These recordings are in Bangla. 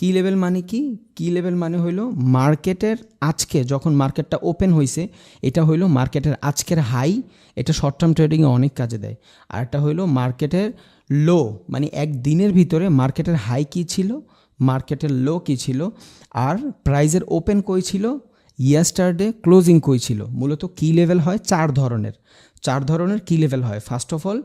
কি লেভেল মানে কি? কি লেভেল মানে হইলো মার্কেটের আজকে যখন মার্কেটটা ওপেন হয়েছে, এটা হইলো মার্কেটের আজকের হাই। এটা শর্ট টার্ম ট্রেডিংয়ে অনেক কাজে দেয়। আর একটা হইলো মার্কেটের লো, মানে এক দিনের ভিতরে মার্কেটের হাই কী ছিল, মার্কেটের লো কী ছিল, আর প্রাইজের ওপেন কই ছিল, ইয়েস্টারডে ক্লোজিং কই ছিল। মূলত কি লেভেল হয় চার ধরনের কি লেভেল হয়। ফার্স্ট অফ অল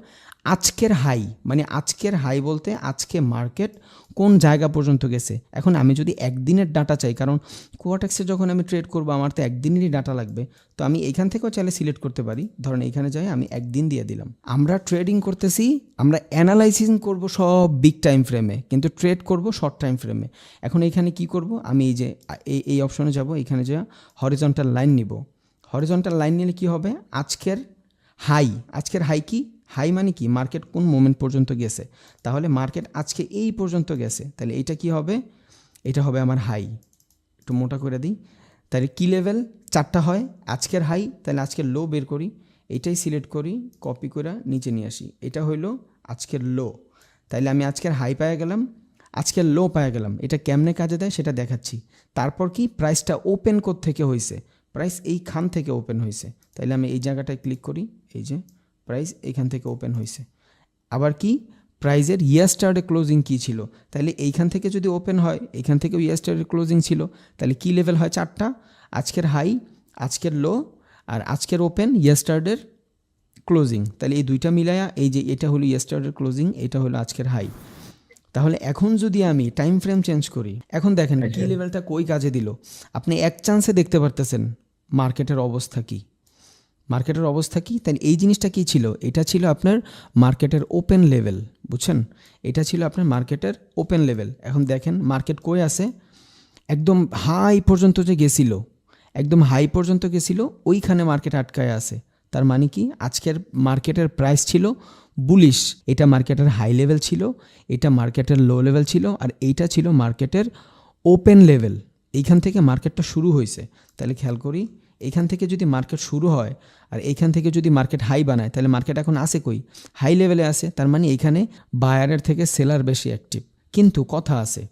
আজকের হাই, মানে আজকের হাই বলতে আজকে মার্কেট কোন জায়গা পর্যন্ত গেছে। এখন আমি যদি একদিনের ডাটা চাই, কারণ কোয়াটেক্সে যখন আমি ট্রেড করবো আমার তো একদিনেরই ডাটা লাগবে, তো আমি এইখান থেকেও চাইলে সিলেক্ট করতে পারি। ধরেন এইখানে যাই, আমি একদিন দিয়ে দিলাম। আমরা ট্রেডিং করতেছি, আমরা অ্যানালাইসিস করব সব বিগ টাইম ফ্রেমে, কিন্তু ট্রেড করব শর্ট টাইম ফ্রেমে। এখন এইখানে কি করব, আমি এই যে এই অপশনে যাব, এখানে যা হরিজন্টাল লাইন নিব। হরিজন্টাল লাইন নিলে কি হবে, আজকের হাই কি, হাই মানে কি মার্কেট কোন মোমেন্ট পর্যন্ত গেছে। তাহলে মার্কেট আজকে এই পর্যন্ত গেছে, তাহলে এটা কি হবে, এটা হবে আমার হাই। একটু মোটা করে দিই। তাহলে কি লেভেল চারটা হয়, আজকের হাই, তাহলে আজকের লো বের করি, এইটাই সিলেক্ট করি, কপি করে নিচে নিয়ে আসি। এটা হইলো আজকের লো, তাইলে আমি আজকের হাই পায়ে গেলাম, আজকের লো পায়ে গেলাম। এটা কেমনে কাজে দেয় সেটা দেখাচ্ছি। তারপর কি, প্রাইসটা ওপেন থেকে হয়েছে, প্রাইস এইখান থেকে ওপেন হয়েছে, তাইলে আমি এই জায়গাটায় ক্লিক করি, এই যে প্রাইস এইখান থেকে ওপেন হয়েছে। আবার কি, প্রাইজের ইয়েস্টারডে ক্লোজিং কী ছিল, তাহলে এইখান থেকে যদি ওপেন হয়, এইখান থেকেও ইয়েস্টারডে ক্লোজিং ছিল, তাহলে কি লেভেল হয় চারটা, আজকের হাই, আজকের লো, আর আজকের ওপেন ইয়েস্টারডের ক্লোজিং। তাহলে এই দুইটা মিলায়া এই যে এটা হলো ইয়েস্টারডের ক্লোজিং, এটা হলো আজকের হাই। তাহলে এখন যদি আমি টাইম ফ্রেম চেঞ্জ করি, এখন দেখেন কি লেভেলটা কই কাজে দিল। আপনি এক চান্সে দেখতে পারতেছেন মার্কেটের অবস্থা কী, তাই এই জিনিসটা কী ছিল, এটা ছিল আপনার মার্কেটের ওপেন লেভেল, বুঝছেন, এটা ছিল আপনার মার্কেটের ওপেন লেভেল। এখন দেখেন মার্কেট কই আছে, একদম হাই পর্যন্ত যে গেছিল, একদম হাই পর্যন্ত গেছিল, ওইখানে মার্কেট আটকায় আছে। তার মানে কি, আজকের মার্কেটের প্রাইস ছিল বুলিশ, এটা মার্কেটের হাই লেভেল ছিল, এটা মার্কেটের লো লেভেল ছিল, আর এইটা ছিল মার্কেটের ওপেন লেভেল। এইখান থেকে মার্কেটটা শুরু হয়েছে। তাহলে খেয়াল করি, এইখান থেকে যদি মার্কেট শুরু হয় আর এইখান থেকে যদি মার্কেট হাই বানায়, তাহলে মার্কেট এখন আসে কই, হাই লেভেলে আসে। তার মানে এইখানে বায়ারের থেকে সেলার বেশি অ্যাক্টিভ। কিন্তু কথা আছে,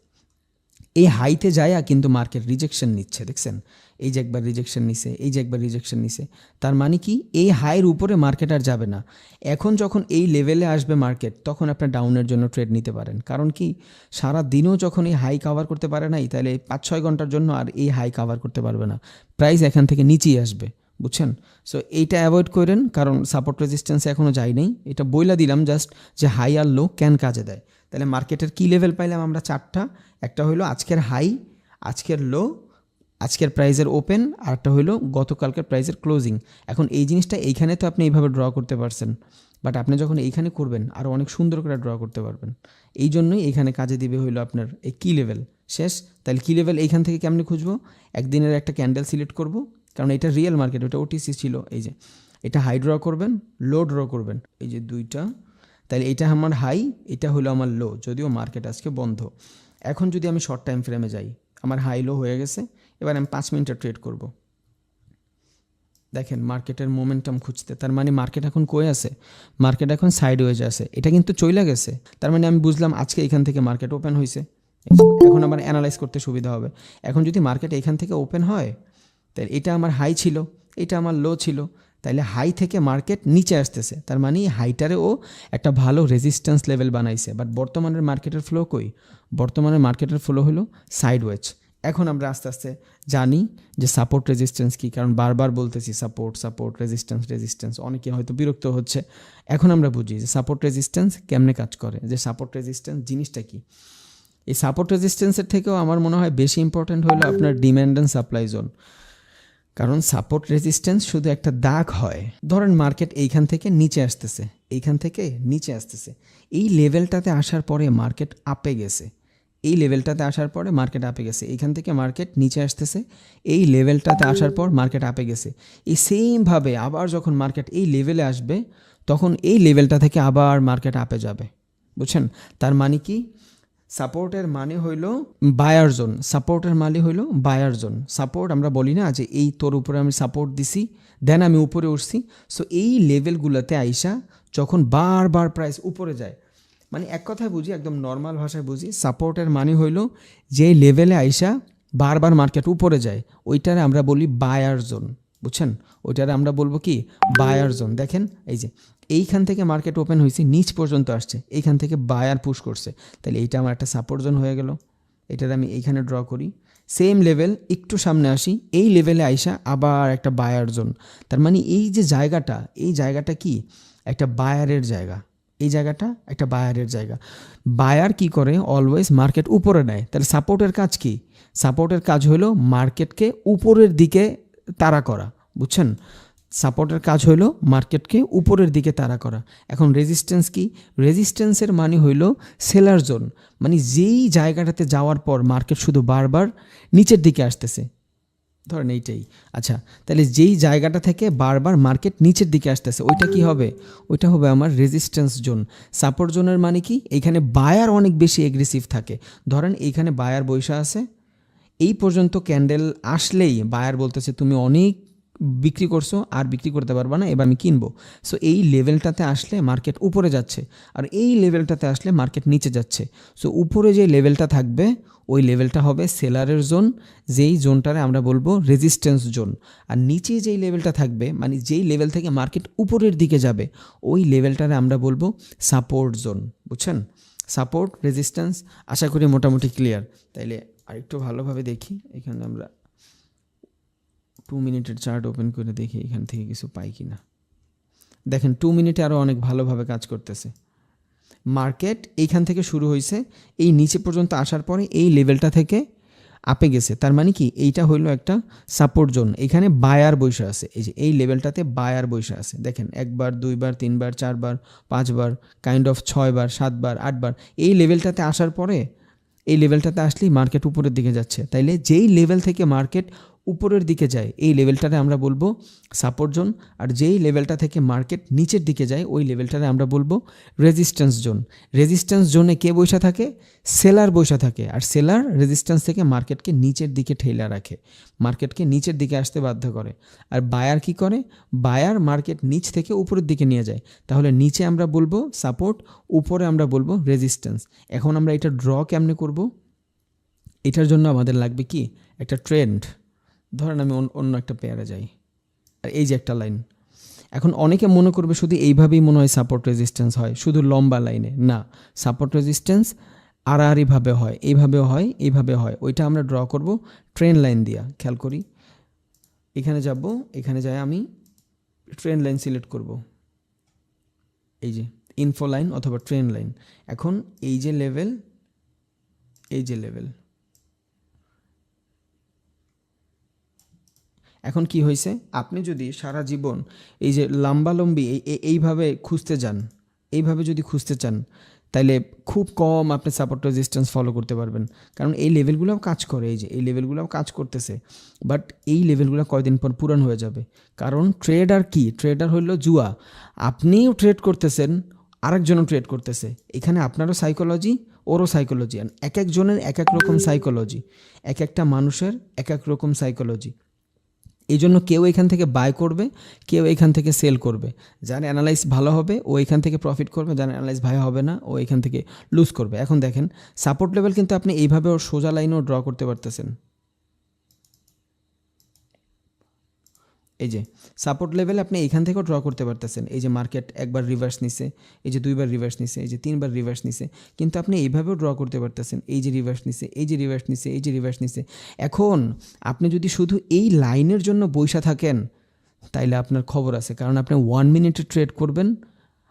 এই হাইতে যায়া কিন্তু মার্কেট রিজেকশন নিচ্ছে, দেখছেন, এই যে একবার রিজেকশন নিছে, এই যে একবার রিজেকশন নিছে। তার মানে কি, এই হাইয়ের উপরে মার্কেট আর যাবে না। এখন যখন এই লেভেলে আসবে মার্কেট, তখন আপনার ডাউনের জন্য ট্রেড নিতে পারেন। কারণ কি, সারা দিনও যখন এই হাই কাভার করতে পারে নাই, তাহলে 5-6 ঘন্টার জন্য আর এই হাই কাভার করতে পারবে না, প্রাইস এখান থেকে নিচেই আসবে, বুঝছেন। সো এইটা অ্যাভয়েড করেন, কারণ সাপোর্ট রেজিস্ট্যান্সে এখনও যাই নাই। এটা বইলা দিলাম জাস্ট যে হাই আর লো ক্যান কাজে দেয়। তাহলে মার্কেটের কী লেভেল পাইলাম আমরা চারটা, একটা হলো আজকের হাই, আজকের লো, আজকের প্রাইজের ওপেন, আর একটা হলো গতকালকের প্রাইজের ক্লোজিং। এখন এই জিনিসটা এইখানে তো আপনি এইভাবে ড্র করতে পারছেন, বাট আপনি যখন এইখানে করবেন আরও অনেক সুন্দর করে ড্র করতে পারবেন। এই জন্যই এইখানে কাজে দিবে হইলো আপনার এই কি লেভেল শেষ। তাহলে কি লেভেল এইখান থেকে কেমনে খুঁজবো, একদিনের একটা ক্যান্ডেল সিলেক্ট করব, কারণ এটা রিয়েল মার্কেট, ওটা ওটিসি ছিল। এই যে এটা হাই ড্র করবেন, লো ড্র করবেন, এই যে দুইটা। তাহলে এটা আমার হাই, এটা হলো আমার লো, যদিও মার্কেট আজকে বন্ধ। এখন যদি আমি শর্ট টাইম ফ্রেমে যাই, আমার হাই লো হয়ে গেছে, এবার আমি 5 মিনিটের ট্রেড করব। দেখেন মার্কেটের মোমেন্টাম খুঁজতে, তার মানে মার্কেট এখন কই আছে, মার্কেট এখন সাইডওয়েজ আছে, এটা কিন্তু চইলা গেছে। তার মানে আমি বুঝলাম আজকে এখান থেকে মার্কেট ওপেন হয়েছে। এখন আমার অ্যানালাইজ করতে সুবিধা হবে। এখন যদি মার্কেট এখান থেকে ওপেন হয়, তাহলে এটা আমার হাই ছিল, এটা আমার লো ছিল, তাইলে হাই থেকে মার্কেট নিচে আসতেছে, তার মানে হাইটারে ও একটা ভালো রেজিস্ট্যান্স লেভেল বানাইছে। বাট বর্তমানের মার্কেটের ফ্লো কই, বর্তমানের মার্কেটের ফ্লো হলো সাইডওয়েজ। এখন আমরা আস্তে আস্তে জানি যে সাপোর্ট রেজিস্ট্যান্স কী, কারণ বারবার বলতেছি সাপোর্ট রেজিস্ট্যান্স, অনেকে হয়তো বিরক্ত হচ্ছে। এখন আমরা বুঝি যে সাপোর্ট রেজিস্ট্যান্স কেমনে কাজ করে, যে সাপোর্ট রেজিস্ট্যান্স জিনিসটা কী। এই সাপোর্ট রেজিস্ট্যান্সের থেকেও আমার মনে হয় বেশি ইম্পর্ট্যান্ট হলো আপনার ডিম্যান্ড অ্যান্ড সাপ্লাই জোন। কারণ সাপোর্ট রেজিস্ট্যান্স শুধু একটা দাগ হয়। ধরেন মার্কেট এইখান থেকে নিচে আসতেছে, এইখান থেকে নিচে আসতেছে, এই লেভেলটাতে আসার পরে মার্কেট আপে গেছে, এই লেভেলটাতে আসার পরে মার্কেট আপে গেছে, এইখান থেকে মার্কেট নিচে আসতেছে, এই লেভেলটাতে আসার পর মার্কেট আপে গেছে। এই সেমভাবে আবার যখন মার্কেট এই লেভেলে আসবে, তখন এই লেভেলটা থেকে আবার মার্কেট আপে যাবে, বুঝছেন। তার মানে কি, সাপোর্টের মানে হইল বায়ার জোন, সাপোর্টের মানে হইল বায়ার জোন। সাপোর্ট আমরা বলি না যে এই তোর উপরে আমি সাপোর্ট দিছি, দেন আমি উপরে উঠছি। সো এই লেভেলগুলোতে আইসা যখন বারবার প্রাইস উপরে যায়, মানে এক কথায় বুঝি, একদম নর্মাল ভাষায় বুঝি, সাপোর্টের মানে হইল যে লেভেলে আইসা বারবার মার্কেট উপরে যায় ওইটারে আমরা বলি বায়ার জোন, বুঝছেন? ওইটারে আমরা বলবো কি বায়ার জোন। দেখেন এই যে এইখান থেকে মার্কেট ওপেন হয়েছে, নিচ পর্যন্ত আসছে, এইখান থেকে বায়ার পুশ করছে, তাহলে এইটা আমার একটা সাপোর্ট জোন হয়ে গেল। এটার আমি এইখানে ড্র করি। সেম লেভেল একটু সামনে আসি, এই লেভেলে আইসা আবার একটা বায়ার জোন। তার মানে এই যে জায়গাটা, এই জায়গাটা কি একটা বায়ারের জায়গা, এই জায়গাটা একটা বায়ারের জায়গা। বায়ার কি করে অলওয়েজ মার্কেট উপরে নেয়, তাহলে সাপোর্টের কাজ কি? সাপোর্টের কাজ হলো মার্কেটকে উপরের দিকে তাড়া করা, বুঝছেন? সাপোর্টের কাজ হইলো মার্কেটকে উপরের দিকে তাড়া করা। এখন রেজিস্ট্যান্স কি? রেজিস্ট্যান্সের মানে হইলো সেলার জোন, মানে যেই জায়গাটাতে যাওয়ার পর মার্কেট শুধু বারবার নিচের দিকে আসতেছে, ধরেন এইটাই। আচ্ছা, তাহলে যেই জায়গাটা থেকে বারবার মার্কেট নিচের দিকে আসতেছে ওইটা কি হবে? ওইটা হবে আমার রেজিস্ট্যান্স জোন। সাপোর্ট জোনের মানে কি? এইখানে বায়ার অনেক বেশি এগ্রেসিভ থাকে। ধরেন এইখানে বায়ার বৈশা আছে, এই পর্যন্ত ক্যান্ডেল আসলেই বায়ার বলতেছে তুমি অনেক বিক্রি করছো, আর বিক্রি করতে পারবা না, এবার আমি কিনবো। সো এই লেভেলটাতে আসলে মার্কেট উপরে যাচ্ছে, আর এই লেভেলটাতে আসলে মার্কেট নিচে যাচ্ছে। সো উপরে যে লেভেলটা থাকবে ওই লেভেলটা হবে সেলারের জোন, যেই জোনটারে আমরা বলবো রেজিস্ট্যান্স জোন। আর নিচে যেই লেভেলটা থাকবে, মানে যেই লেভেল থেকে মার্কেট উপরের দিকে যাবে, ওই লেভেলটারে আমরা বলবো সাপোর্ট জোন, বুঝছেন? সাপোর্ট, রেজিস্ট্যান্স, আশা করি মোটামুটি ক্লিয়ার। তাইলে আরেকটু ভালোভাবে দেখি, এখানে আমরা 2 মিনিটের চার্ট ওপেন করে দেখি এখান থেকে কিছু পাই কি না। দেখেন 2 মিনিটে আরও অনেক ভালোভাবে কাজ করতেছে। মার্কেট এইখান থেকে শুরু হয়েছে, এই নিচে পর্যন্ত আসার পরে এই লেভেলটা থেকে আপে গেছে, তার মানে কি এইটা হইলো একটা সাপোর্ট জোন। এখানে বায়ার বৈশা আছে, এই যে এই লেভেলটাতে বায়ার বৈশা আছে। দেখেন 1 বার 2 বার 3 বার 4 বার 5 বার, কাইন্ড অফ 6 বার 7 বার 8 বার। এই লেভেলটাতে আসার পরে, এই লেভেলটাতে আসলেই মার্কেট উপরের দিকে যাচ্ছে। তাইলে যেই লেভেল থেকে মার্কেট উপরের দিকে যায় এই লেভেলটারে আমরা বলবো সাপোর্ট জোন, আর যেই লেভেলটা থেকে মার্কেট নিচের দিকে যায় ওই লেভেলটারে আমরা বলবো রেজিস্ট্যান্স জোন। রেজিস্ট্যান্স জোনে কে বসে থাকে? সেলার বসে থাকে, আর সেলার রেজিস্ট্যান্স থেকে মার্কেটকে নিচের দিকে ঠেলা রাখে, মার্কেটকে নিচের দিকে আসতে বাধ্য করে। আর বায়ার কি করে? বায়ার মার্কেট নিচ থেকে উপরের দিকে নিয়ে যায়। তাহলে নিচে আমরা বলবো সাপোর্ট, উপরে আমরা বলবো রেজিস্ট্যান্স। এখন আমরা এটা ড্র কেমনে করব? এটার জন্য আমাদের লাগবে কি একটা ট্রেন্ড। ধরেন আমি অন্য একটা পেয়ারে যাই, আর এই যে একটা লাইন। এখন অনেকে মনে করবে শুধু এইভাবেই মনে হয় সাপোর্ট রেজিস্ট্যান্স হয়, শুধু লম্বা লাইনে। না, সাপোর্ট রেজিস্ট্যান্স আড়াআড়িভাবে হয়, এইভাবেও হয়, এইভাবে হয়। ওইটা আমরা ড্র করব ট্রেন লাইন দিয়া। খেয়াল করি, এখানে যাব, এখানে যাই আমি ট্রেন লাইন সিলেক্ট করব, এই যে ইনফো লাইন অথবা ট্রেন লাইন। এখন এই যে লেভেল, এই যে লেভেল, এখন কি হয়েছে? আপনি যদি সারা জীবন এই যে লম্বালম্বি এইভাবে খুঁজতে যান, এইভাবে যদি খুঁজতে চান, তাইলে খুব কম আপনি সাপোর্ট রেজিস্ট্যান্স ফলো করতে পারবেন। কারণ এই লেভেলগুলোও কাজ করে, এই যে এই লেভেলগুলোও কাজ করতেছে, বাট এই লেভেলগুলো কয়দিন পর পূরণ হয়ে যাবে। কারণ ট্রেডার কি? ট্রেডার হইল জুয়া। আপনিও ট্রেড করতেছেন, আরেকজনও ট্রেড করতেছে। এখানে আপনারও সাইকোলজি, ওরও সাইকোলজি, এক একজনের এক এক রকম সাইকোলজি, এক একটা মানুষের এক এক রকম সাইকোলজি। এই জন্য কেউ এখান থেকে বাই করবে, কেউ এখান থেকে সেল করবে। যার অ্যানালাইজ ভালো হবে ও এখান থেকে প্রফিট করবে, যার অ্যানালাইজ ভালো হবে না ও এখান থেকে লুজ করবে। এখন দেখেন সাপোর্ট লেভেল কিন্তু আপনি এইভাবেও সোজা লাইনেও ড্র করতে পারতেছেন। এই যে সাপোর্ট লেভেল আপনি এইখান থেকেও ড্র করতে পারতেছেন। এই যে মার্কেট একবার রিভার্স নিছে, এই যে 2 বার রিভার্স নিছে, এই যে 3 বার রিভার্স নিছে, কিন্তু আপনি এইভাবেও ড্র করতে পারতেছেন। এই যে রিভার্স নিছে, এই যে রিভার্স নিছে, এই যে রিভার্স নিছে। এখন আপনি যদি শুধু এই লাইনের জন্য বইসা থাকেন তাইলে আপনার খবর আছে, কারণ আপনি 1 মিনিটে ট্রেড করবেন,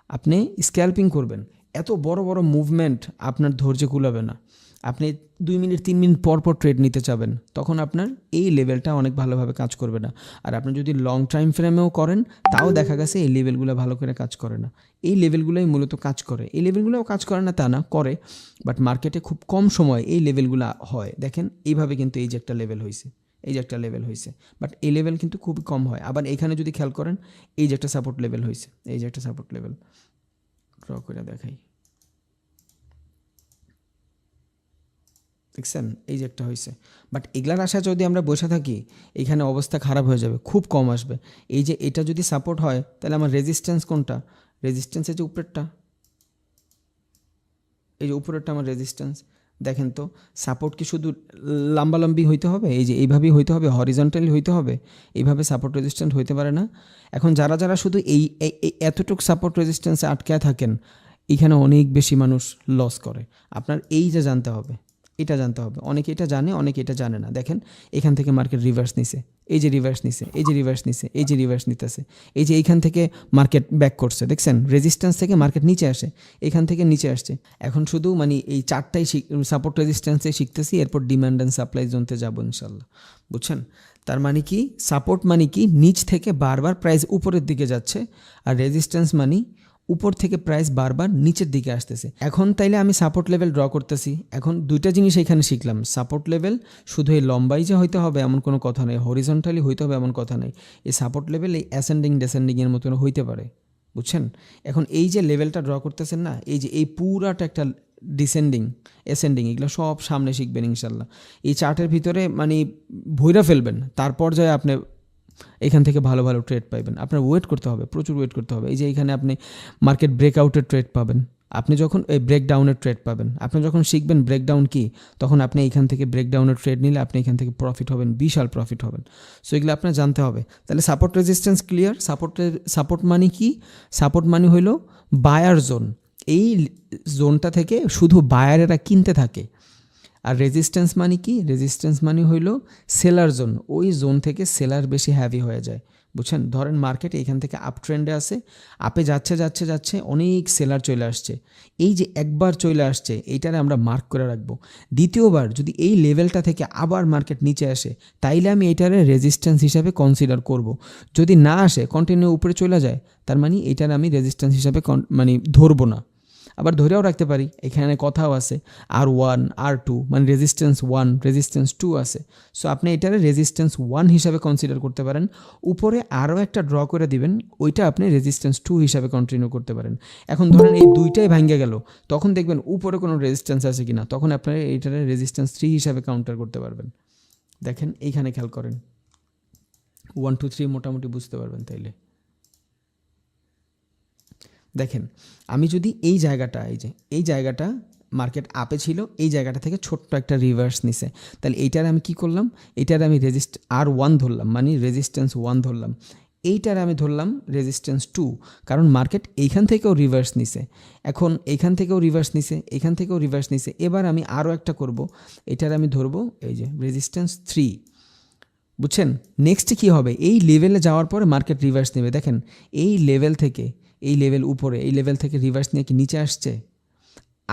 আপনি স্ক্যাল্পিং করবেন। এত বড় বড় মুভমেন্ট আপনার ধৈর্য কুলাবে না। আপনি 2 মিনিট 3 মিনিট পর পর ট্রেড নিতে চাবেন, তখন আপনার এই লেভেলটা অনেক ভালোভাবে কাজ করবে না। আর আপনি যদি লং টাইম ফ্রেমেও করেন তাও দেখা গেছে এই লেভেলগুলো ভালো করে কাজ করে না। এই লেভেলগুলোই মূলত কাজ করে, এই লেভেলগুলোও কাজ করে না তা না, করে, বাট মার্কেটে খুব কম সময় এই লেভেলগুলো হয়। দেখেন এইভাবে কিন্তু এই যে একটা লেভেল হয়েছে, এই যে একটা লেভেল হয়েছে, বাট এই লেভেল কিন্তু খুবই কম হয়। আবার এখানে যদি খেয়াল করেন এই যে একটা সাপোর্ট লেভেল হয়েছে, এই যে একটা সাপোর্ট লেভেল ড্র করে দেখাই, দেখছেন এই যে একটা হয়েছে। বাট এগুলার আশা যদি আমরা বসে থাকি এখানে অবস্থা খারাপ হয়ে যাবে, খুব কম আসবে। এই যে এটা যদি সাপোর্ট হয় তাহলে আমার রেজিস্ট্যান্স কোনটা? রেজিস্ট্যান্সের যে উপরেরটা, এই যে উপরেরটা আমার রেজিস্ট্যান্স। দেখেন তো সাপোর্ট কি শুধু লম্বালম্বি হইতে হবে, এই যে এইভাবেই হইতে হবে, হরিজন্টালি হইতে হবে, এইভাবে সাপোর্ট রেজিস্ট্যান্ট হইতে পারে না। এখন যারা যারা শুধু এই এতটুক সাপোর্ট রেজিস্ট্যান্সে আটকায় থাকেন, এখানে অনেক বেশি মানুষ লস করে। আপনার এই যে জানতে হবে, এটা জানতে হবে। অনেকে এটা জানে, অনেকে এটা জানে না। দেখেন এখান থেকে মার্কেট রিভার্স নিছে, এই যে রিভার্স নিছে, এই যে রিভার্স নিছে, এই যে রিভার্স নিতেছে, এই যে এইখান থেকে মার্কেট ব্যাক করছে, দেখছেন রেজিস্ট্যান্স থেকে মার্কেট নিচে আসে, এখান থেকে নিচে আসছে। এখন শুধু মানে এই চারটাই সাপোর্ট রেজিস্ট্যান্সে শিখতেছি, এরপর ডিমান্ড অ্যান্ড সাপ্লাই জোনতে যাবো ইনশাল্লাহ। বুঝছেন? তার মানে কি সাপোর্ট মানে কি নিচ থেকে বারবার প্রাইস উপরের দিকে যাচ্ছে, আর রেজিস্ট্যান্স মানে উপর থেকে প্রাইস বারবার নিচের দিকে আসতেছে। এখন তাইলে আমি সাপোর্ট লেভেল ড্র করতেছি। এখন দুইটা জিনিস এখানে শিখলাম, সাপোর্ট লেভেল শুধু এই লম্বাই যে হইতে হবে এমন কোনো কথা নেই, হরিজন্টালি হইতে হবে এমন কথা নেই। এই সাপোর্ট লেভেল এই অ্যাসেন্ডিং ডেসেন্ডিংয়ের মতন হইতে পারে। বুঝছেন? এখন এই যে লেভেলটা ড্র করতেছেন না, এই যে এই পুরাটা একটা ডিসেন্ডিং অ্যাসেন্ডিং, এগুলো সব সামনে শিখবেন ইনশাল্লাহ। এই চার্টের ভিতরে মানে ভইরা ফেলবেন, তারপর যায় আপনি এখান থেকে ভালো ভালো ট্রেড পাইবেন। আপনার ওয়েট করতে হবে, প্রচুর ওয়েট করতে হবে। এই যে এখানে আপনি মার্কেট ব্রেকআউটের ট্রেড পাবেন, আপনি যখন এই ব্রেকডাউনের ট্রেড পাবেন, আপনি যখন শিখবেন ব্রেকডাউন কি, তখন আপনি এখান থেকে ব্রেকডাউনের ট্রেড নিলে আপনি এখান থেকে প্রফিট হবেন, বিশাল প্রফিট হবেন। সো এগুলো আপনার জানতে হবে। তাহলে সাপোর্ট রেজিস্ট্যান্স ক্লিয়ার। সাপোর্ট মানে কি? সাপোর্ট মানে হইল বায়ার জোন। এই জোনটা থেকে শুধু বায়ারেরা কিনতে থাকে। আর রেজিস্ট্যান্স মানে কি? রেজিস্ট্যান্স মানে হইল সেলার জোন, ওই জোন থেকে সেলার বেশি হ্যাভি হয়ে যায়। বুঝছেন? ধরেন মার্কেট এখান থেকে আপ ট্রেন্ডে আছে, আপে যাচ্ছে যাচ্ছে যাচ্ছে, অনেক সেলার চলে আসছে। এই যে একবার চলে আসছে, এইটারে আমরা মার্ক করে রাখবো। দ্বিতীয়বার যদি এই লেভেলটা থেকে আবার মার্কেট নিচে আসে, তাইলে আমি এইটারে রেজিস্ট্যান্স হিসাবে কনসিডার করব। যদি না আসে, কন্টিনিউ উপরে চলে যায়, তার মানে এইটারে আমি রেজিস্ট্যান্স হিসাবে মানে ধরবো না। আবার ধরেও রাখতে পারি, এখানে কথাও আছে R1 R2, মানে রেজিস্ট্যান্স 1 রেজিস্ট্যান্স 2 আছে। সো আপনি এটারে রেজিস্ট্যান্স 1 হিসাবে কনসিডার করতে পারেন। উপরে আরও একটা ড্র করে দিবেন, ওইটা আপনি রেজিস্ট্যান্স 2 হিসাবে কন্টিনিউ করতে পারেন। এখন ধরেন এই দুইটাই ভাঙ্গে গেল, তখন দেখবেন উপরে কোনো রেজিস্ট্যান্স আছে কিনা, তখন আপনারা এইটারে রেজিস্ট্যান্স 3 হিসাবে কাউন্টার করতে পারবেন। দেখেন এইখানে খেয়াল করেন, 1 2 3 মোটামুটি বুঝতে পারবেন। তাইলে দেখেন আমি যদি এই জায়গাটা, এই জায়গাটা মার্কেট আপে ছিল, এই জায়গাটা থেকে ছোট্ট একটা রিভার্স নিছে, তাহলে এইটার আমি কি করলাম, এইটার আমি R1 ধরলাম, মানে রেজিস্ট্যান্স 1 ধরলাম। এইটার আমি ধরলাম রেজিস্ট্যান্স 2, কারণ মার্কেট এইখান থেকেও রিভার্স নিছে, এখন এইখান থেকেও রিভার্স নিছে, এখান থেকেও রিভার্স নিছে। এবার আমি আরও একটা করব, এটার আমি ধরবো এই যে রেজিস্ট্যান্স 3। বুঝছেন? নেক্সট কি হবে, এই লেভেলে যাওয়ার পরে মার্কেট রিভার্স নেবে। দেখেন এই লেভেল থেকে, এই লেভেল উপরে, এই লেভেল থেকে রিভার্স নিয়ে কি নিচে আসছে,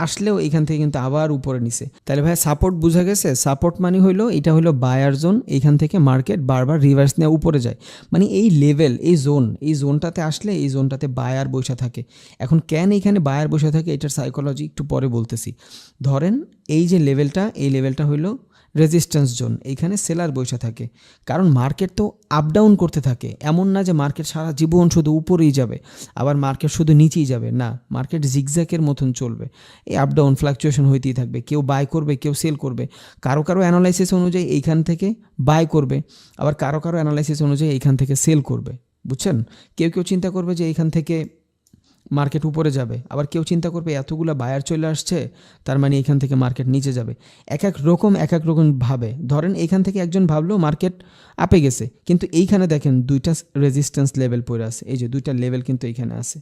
আসলেও এখান থেকে কিন্তু আবার উপরে নিছে। তাহলে ভাই সাপোর্ট বোঝা গেছে। সাপোর্ট মানে হইলো এটা হলো বায়ার জোন, এইখান থেকে মার্কেট বারবার রিভার্স নিয়ে উপরে যায়, মানে এই লেভেল, এই জোনটাতে আসলে এই জোনটাতে বায়ার বসে থাকে। এখন কেন এইখানে বায়ার বসে থাকে, এটার সাইকোলজি একটু পরে বলতেছি। ধরেন এই যে লেভেলটা, এই লেভেলটা হইলো রেজিস্ট্যান্স জোন, এইখানে সেলার বসে থাকে, কারণ মার্কেট তো আপ ডাউন করতে থাকে। এমন না যে মার্কেট সারা জীবন শুধু উপরেই যাবে, আবার মার্কেট শুধু নিচেই যাবে, না, মার্কেট জিগজ্যাকের মতন চলবে। এই আপ ডাউন ফ্লাকচুয়েশন হইতেই থাকবে, কেউ বাই করবে, কেউ সেল করবে। কারো কারো অ্যানালাইসিস অনুযায়ী এইখান থেকে বাই করবে, আবার কারো কারো অ্যানালাইসিস অনুযায়ী এইখান থেকে সেল করবে। বুঝছেন? কেউ কেউ চিন্তা করবে যে এইখান থেকে মার্কেট উপরে যাবে, আবার কেউ চিন্তা করবে এতগুলো বায়ার চলে আসছে, তার মানে এখান থেকে মার্কেট নিচে যাবে। এক এক রকম ভাবে। ধরেন এইখান থেকে একজন ভাবলো মার্কেট আপে গেছে, কিন্তু এইখানে দেখেন দুইটা রেজিস্ট্যান্স লেভেল পড়ে আছে, এই যে দুইটা লেভেল কিন্তু এইখানে আছে।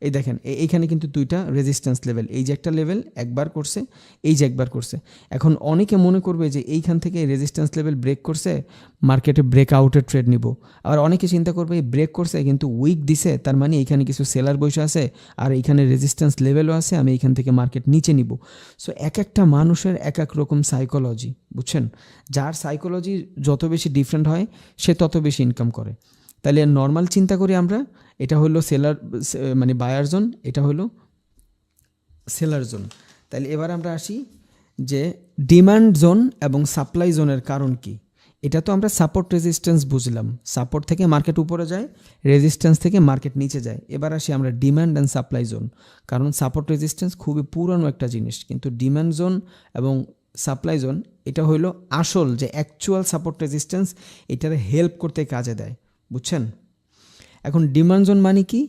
এই দেখেন এইখানে কিন্তু দুইটা রেজিস্ট্যান্স লেভেল, এই যে একটা লেভেল একবার করছে, এই যে একবার করছে। এখন অনেকে মনে করবে যে এইখান থেকে রেজিস্ট্যান্স লেভেল ব্রেক করছে, মার্কেটে ব্রেক আউটের ট্রেড নিব। আবার অনেকে চিন্তা করবে এই ব্রেক করছে কিন্তু উইক দিছে, তার মানে এইখানে কিছু সেলার বসে আছে, আর এইখানে রেজিস্ট্যান্স লেভেলও আছে, আমি এইখান থেকে মার্কেট নিচে নিব। সো এক একটা মানুষের এক এক রকম সাইকোলজি। বুঝছেন? যার সাইকোলজি যত বেশি ডিফারেন্ট হয়, সে তত বেশি ইনকাম করে। তাহলে নর্মাল চিন্তা করি আমরা, এটা হলো সেলার মানে বায়ার জোন, এটা হলো সেলার জোন। তাহলে এবার আমরা আসি যে ডিমান্ড জোন এবং সাপ্লাই জোনের কারণ কি। এটা তো আমরা সাপোর্ট রেজিস্ট্যান্স বুঝলাম, সাপোর্ট থেকে মার্কেট উপরে যায়, রেজিস্ট্যান্স থেকে মার্কেট নিচে যায়। এবার আসি আমরা ডিমান্ড অ্যান্ড সাপ্লাই জোন। কারণ সাপোর্ট রেজিস্ট্যান্স খুবই পুরনো একটা জিনিস, কিন্তু ডিমান্ড জোন এবং সাপ্লাই জোন এটা হইলো আসল যে অ্যাকচুয়াল সাপোর্ট রেজিস্ট্যান্স, এটারে হেল্প করতে কাজে দেয়। বুঝছেন? এখন ডিমান্ড জোন মানে কি?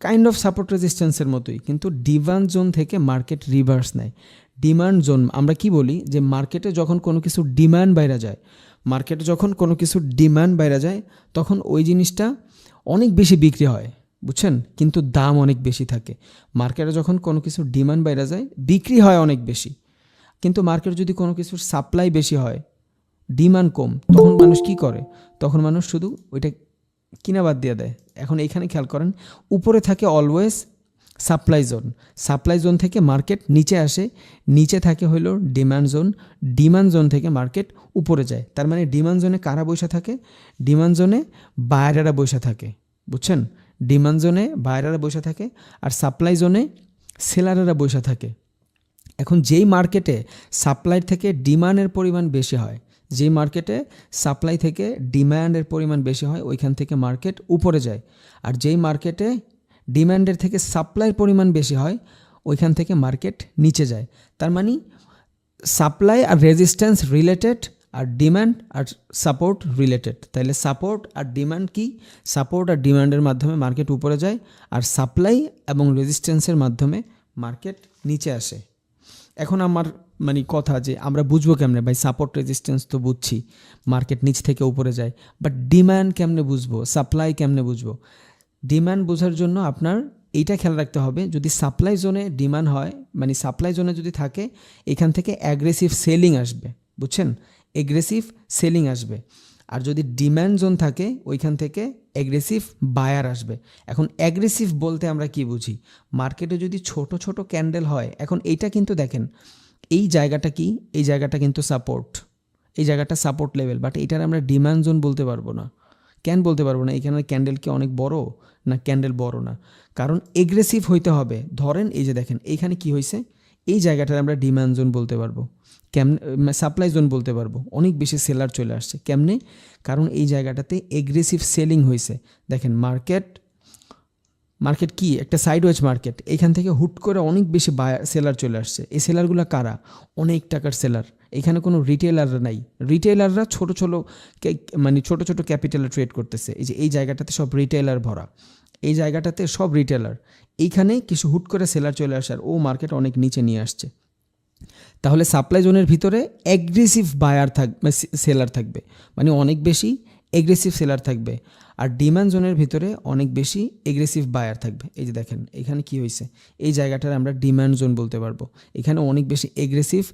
কাইন্ড অফ সাপোর্ট রেজিস্ট্যান্সের মতোই, কিন্তু ডিমান্ড জোন থেকে মার্কেট রিভার্স নেয়। ডিমান্ড জোন আমরা কি বলি, যে মার্কেটে যখন কোনো কিছু ডিমান্ড বাইরে যায়, মার্কেটে যখন কোনো কিছু ডিমান্ড বাইরে যায় তখন ওই জিনিসটা অনেক বেশি বিক্রি হয়, বুঝছেন, কিন্তু দাম অনেক বেশি থাকে। মার্কেটে যখন কোনো কিছু ডিমান্ড বাইরে যায় বিক্রি হয় অনেক বেশি, কিন্তু মার্কেটে যদি কোনো কিছুর সাপ্লাই বেশি হয়, ডিমান্ড কম, তখন মানুষ কি করে, তখন মানুষ শুধু ওইটা কিনা বাদ দিয়ে দেয়। এখন এইখানে খেয়াল করেন, উপরে থাকে always supply zone, supply zone থেকে মার্কেট নিচে আসে, নিচে থাকে হইল ডিমান্ড জোন, ডিমান্ড জোন থেকে মার্কেট উপরে যায়। তার মানে ডিমান্ড জোনে কারা বসে থাকে, ডিমান্ড জোনে বায়ারেরা বসে থাকে, বুঝছেন, ডিমান্ড জোনে বায়ারেরা বসে থাকে, আর সাপ্লাই জোনে সেলারেরা বসে থাকে। এখন যেই মার্কেটে সাপ্লাই থেকে ডিমান্ডের পরিমাণ বেশি হয়, যেই মার্কেটে সাপ্লাই থেকে ডিমান্ডের পরিমাণ বেশি হয় ওইখান থেকে মার্কেট উপরে যায়, আর যেই মার্কেটে ডিমান্ডের থেকে সাপ্লাইয়ের পরিমাণ বেশি হয় ওইখান থেকে মার্কেট নিচে যায়। তার মানে সাপ্লাই আর রেজিস্ট্যান্স রিলেটেড, আর ডিমান্ড আর সাপোর্ট রিলেটেড। তাহলে সাপোর্ট আর ডিমান্ড কি, সাপোর্ট আর ডিমান্ডের মাধ্যমে মার্কেট উপরে যায়, আর সাপ্লাই এবং রেজিস্ট্যান্সের মাধ্যমে মার্কেট নিচে আসে। এখন আমার মানে কথা যে আমরা বুঝবো কেমনে ভাই, সাপোর্ট রেজিস্ট্যান্স তো বুঝছি, মার্কেট নিচ থেকে উপরে যায়, বাট ডিমান্ড কেমনে বুঝবো, সাপ্লাই কেমনে বুঝবো? ডিমান্ড বোঝার জন্য আপনার এইটা খেয়াল রাখতে হবে, যদি সাপ্লাই জোনে ডিমান্ড হয়, মানে সাপ্লাই জোনে যদি থাকে, এখান থেকে অ্যাগ্রেসিভ সেলিং আসবে, বুঝছেন, এগ্রেসিভ সেলিং আসবে। আর যদি ডিমান্ড জোন থাকে ওইখান থেকে অ্যাগ্রেসিভ বায়ার আসবে। এখন অ্যাগ্রেসিভ বলতে আমরা কি বুঝি, মার্কেটে যদি ছোট ছোট ক্যান্ডেল হয়, এখন এইটা কিন্তু দেখেন এই জায়গাটা কি, এই জায়গাটা কিন্তু সাপোর্ট, এই জায়গাটা সাপোর্ট লেভেল, বাট এটার আমরা ডিমান্ড জোন বলতে পারবো না। কেন বলতে পারবো না? এখানে ক্যান্ডেল কি অনেক বড় না, ক্যান্ডেল বড় না, কারণ এগ্রেসিভ হইতে হবে। ধরেন এই যে দেখেন এইখানে কি হয়েছে, এই জায়গাটার আমরা ডিমান্ড জোন বলতে পারবো, কেমনে সাপ্লাই জোন বলতে পারবো, অনেক বেশি সেলার চলে আসছে। কেমনে? কারণ এই জায়গাটাতে এগ্রেসিভ সেলিং হয়েছে। দেখেন মার্কেট কি একটা সাইডওয়েজ মার্কেট, এখান থেকে হুট করে অনেক বেশি সেলার চলে আসছে। এই সেলারগুলো কারা? অনেক টাকার সেলার। এখানে কোনো রিটেলাররা নাই, রিটেলাররা ছোট ছোট ক্যাপিটালে ট্রেড করতেছে। এই যে এই জায়গাটাতে সব রিটেলার ভরা, এই জায়গাটাতে সব রিটেলার, এইখানে কিছু হুট করে সেলার চলে আসার ও মার্কেট অনেক নিচে নিয়ে আসছে। তাহলে সাপ্লাই জোনের ভিতরে অ্যাগ্রেসিভ বায়ার থাকবে, সেলার থাকবে, মানে অনেক বেশি এগ্রেসিভ সেলার থাকবে, আর ডিমান্ড জোনের ভিতরে অনেক বেশি এগ্রেসিভ বায়ার থাকবে। এই যে দেখেন এখানে কি হয়েছে, এই জায়গাটার আমরা ডিমান্ড জোন বলতে পারবো, এখানে অনেক বেশি এগ্রেসিভ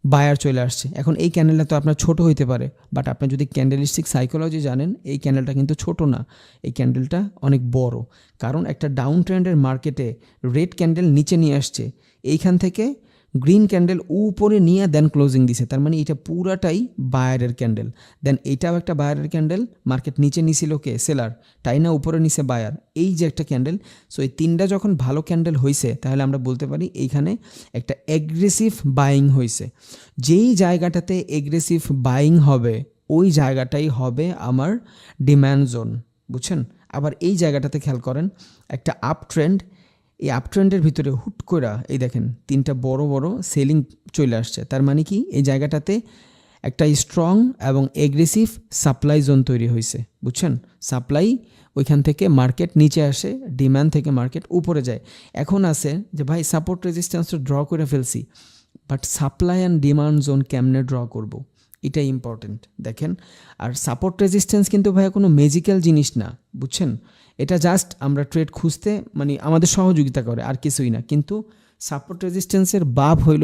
বায়ার চলে আসছে। এখন এই ক্যান্ডেলটা তো আপনার ছোট হইতে পারে, বাট আপনি যদি ক্যান্ডেলিস্টিক সাইকোলজি জানেন, এই ক্যান্ডেলটা কিন্তু ছোট না, এই ক্যান্ডেলটা অনেক বড়। কারণ একটা ডাউন ট্রেন্ডের মার্কেটে রেড ক্যান্ডেল নিচে নিয়ে আসছে, এইখান থেকে গ্রিন ক্যান্ডেল উপরে নিয়ে দেন ক্লোজিং দিছে, তার মানে এটা পুরাটাই বায়ারের ক্যান্ডেল। দেন এটাও একটা বায়ারের ক্যান্ডেল, মার্কেট নিচে নিছিল কে? সেলার, তাই না? উপরে নিচে বায়ার, এই যে একটা ক্যান্ডেল। সো এই তিনটা যখন ভালো ক্যান্ডেল হয়েছে, তাহলে আমরা বলতে পারি এইখানে একটা এগ্রেসিভ বাইং হয়েছে। যেই জায়গাটাতে এগ্রেসিভ বাইং হবে ওই জায়গাটাই হবে আমার ডিম্যান্ড জোন, বুঝছেন? আবার এই জায়গাটাতে খেয়াল করেন, একটা আপ ট্রেন্ড, এই আপ ট্রেন্ডের ভিতরে হুট করে এই দেখেন তিনটা বড় বড় সেলিং চলে আসছে। তার মানে কি, এই জায়গাটাতে একটা স্ট্রং এবং এগ্রেসিভ সাপ্লাই জোন তৈরি হয়েছে, বুঝছেন? সাপ্লাই ওইখান থেকে মার্কেট নিচে আসে, ডিমান্ড থেকে মার্কেট উপরে যায়। এখন আছে যে ভাই সাপোর্ট রেজিস্ট্যান্স তো ড্র করে ফেলছি, but supply and demand zone কেমনে ড্র করব, এটাই ইম্পর্টেন্ট। দেখেন, আর সাপোর্ট রেজিস্ট্যান্স কিন্তু ভাইয়া কোনো ম্যাজিক্যাল জিনিস না, বুঝছেন? এটা জাস্ট আমরা ট্রেড খুঁজতে মানে আমাদের সহযোগিতা করে, আর কিছুই না। কিন্তু সাপোর্ট রেজিস্ট্যান্সের বাপ হইল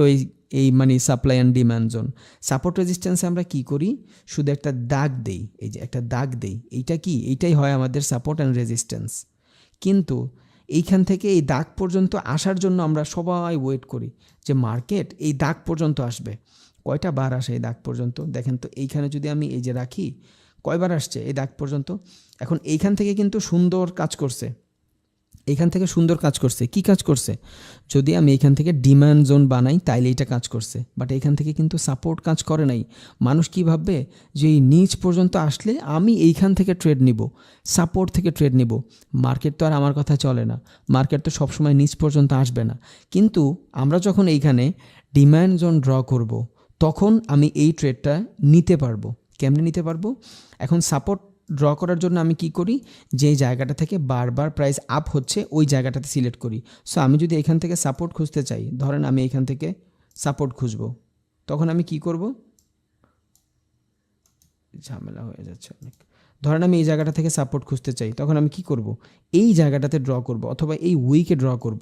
এই মানে supply and demand zone. Support রেজিস্ট্যান্সে আমরা কি করি, শুধু একটা দাগ দেই, এই যে একটা দাগ দেই, এইটা কি, এইটাই হয় আমাদের সাপোর্ট অ্যান্ড রেজিস্ট্যান্স। কিন্তু এইখান থেকে এই দাগ পর্যন্ত আসার জন্য আমরা সবাই ওয়েট করি যে মার্কেট এই দাগ পর্যন্ত আসবে। কয়টা বার আসে এই দাগ পর্যন্ত? দেখেন তো, এইখানে যদি আমি এই যে রাখি, কয়বার আসছে এই দাগ পর্যন্ত? এখন এইখান থেকে কিন্তু সুন্দর কাজ করছে, এইখান থেকে সুন্দর কাজ করছে। কি কাজ করছে? যদি আমি এইখান থেকে ডিমান্ড জোন বানাই তাইলে এইটা কাজ করছে, বাট এইখান থেকে কিন্তু সাপোর্ট কাজ করে নাই। মানুষ কি ভাববে যে এই নিচ পর্যন্ত আসলে আমি এইখান থেকে ট্রেড নিব, সাপোর্ট থেকে ট্রেড নিব। মার্কেট তো আর আমার কথা চলে না, মার্কেট তো সবসময় নিচ পর্যন্ত আসবে না। কিন্তু আমরা যখন এইখানে ডিমান্ড জোন ড্র করব, তখন আমি এই ট্রেডটা নিতে পারবো। কেমনে নিতে পারবো? এখন সাপোর্ট ড্র করার জন্য আমি কি করি, যেই জায়গাটা থেকে বারবার প্রাইস আপ হচ্ছে ওই জায়গাটাতে সিলেক্ট করি। সো আমি যদি এখান থেকে সাপোর্ট খুঁজতে চাই, ধরেন আমি এখান থেকে সাপোর্ট খুঁজবো, তখন আমি কি করব, ঝামেলা হয়ে যাচ্ছে অনেক। ধরেন আমি এই জায়গাটা থেকে সাপোর্ট খুঁজতে চাই, তখন আমি কি করব, এই জায়গাটাতে ড্র করব অথবা এই উইকে ড্র করব।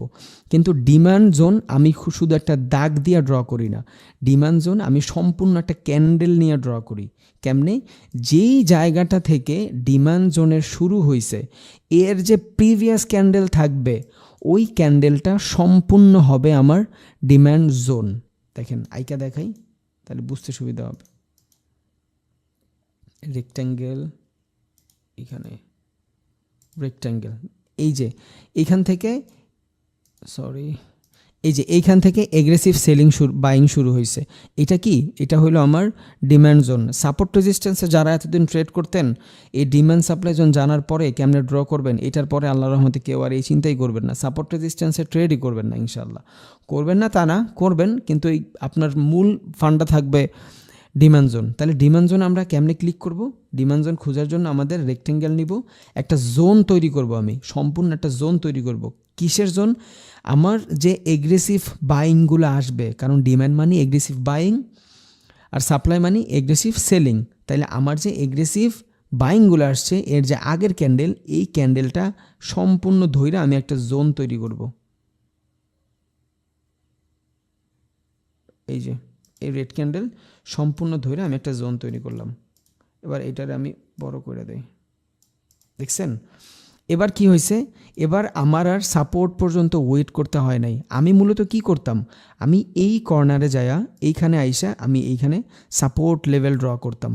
কিন্তু ডিমান্ড জোন আমি শুধু একটা দাগ দিয়ে ড্র করি না, ডিমান্ড জোন আমি সম্পূর্ণ একটা ক্যান্ডেল নিয়ে ড্র করি। কেমনে, যেই জায়গাটা থেকে ডিমান্ড জোনের শুরু হয়েছে এর যে প্রিভিয়াস ক্যান্ডেল থাকবে ওই ক্যান্ডেলটা সম্পূর্ণ হবে আমার ডিমান্ড জোন। দেখেন আইকা দেখাই তাহলে বুঝতে সুবিধা হবে। রেক্ট্যাঙ্গেল, এখানে রেক্ট্যাঙ্গেল, এই যে এইখান থেকে এই যে এইখান থেকে এগ্রেসিভ সেলিং বাইং শুরু হয়েছে। এটা কি, এটা হলো আমার ডিম্যান্ড জোন। সাপোর্ট রেজিস্ট্যান্সে যারা এতদিন ট্রেড করতেন, এই ডিম্যান্ড সাপ্লাই জোন জানার পরে কেমনে ড্র করবেন, এটার পরে আল্লাহর রহমতে কেউ আর এই চিন্তাই করবেন না, সাপোর্ট রেজিস্ট্যান্সে ট্রেডই করবেন না ইনশাল্লাহ। করবেন না তা না, করবেন, কিন্তু এই আপনার মূল ফান্ডটা থাকবে ডিমান্ড জোন। তাহলে ডিমান্ড জোন আমরা কেমনে ক্লিক করব, ডিমান্ড জোন খোঁজার জন্য আমাদের রেক্টেঙ্গেল নিব, একটা জোন তৈরি করব, আমি সম্পূর্ণ একটা জোন তৈরি করব। কিসের জোন, আমার যে এগ্রেসিভ বাইংগুলো আসবে, কারণ ডিমান্ড মানি এগ্রেসিভ বাইং আর সাপ্লাই মানি এগ্রেসিভ সেলিং। তাইলে আমার যে এগ্রেসিভ বাইংগুলো আসছে এর যে আগের ক্যান্ডেল, এই ক্যান্ডেলটা সম্পূর্ণ ধইরা আমি একটা জোন তৈরি করব। এই যে এই রেড ক্যান্ডেল সম্পূর্ণ ধরে আমি একটা জোন তৈরি করলাম। এবার এটারে আমি বড় করে দেই, দেখছেন। এবার কি হয়েছে, এবার আমার আর সাপোর্ট পর্যন্ত ওয়েট করতে হয় নাই। আমি মূলত কি করতাম, আমি এই কর্নারে যায়া এইখানে আইসা আমি এইখানে সাপোর্ট লেভেল ড্র করতাম,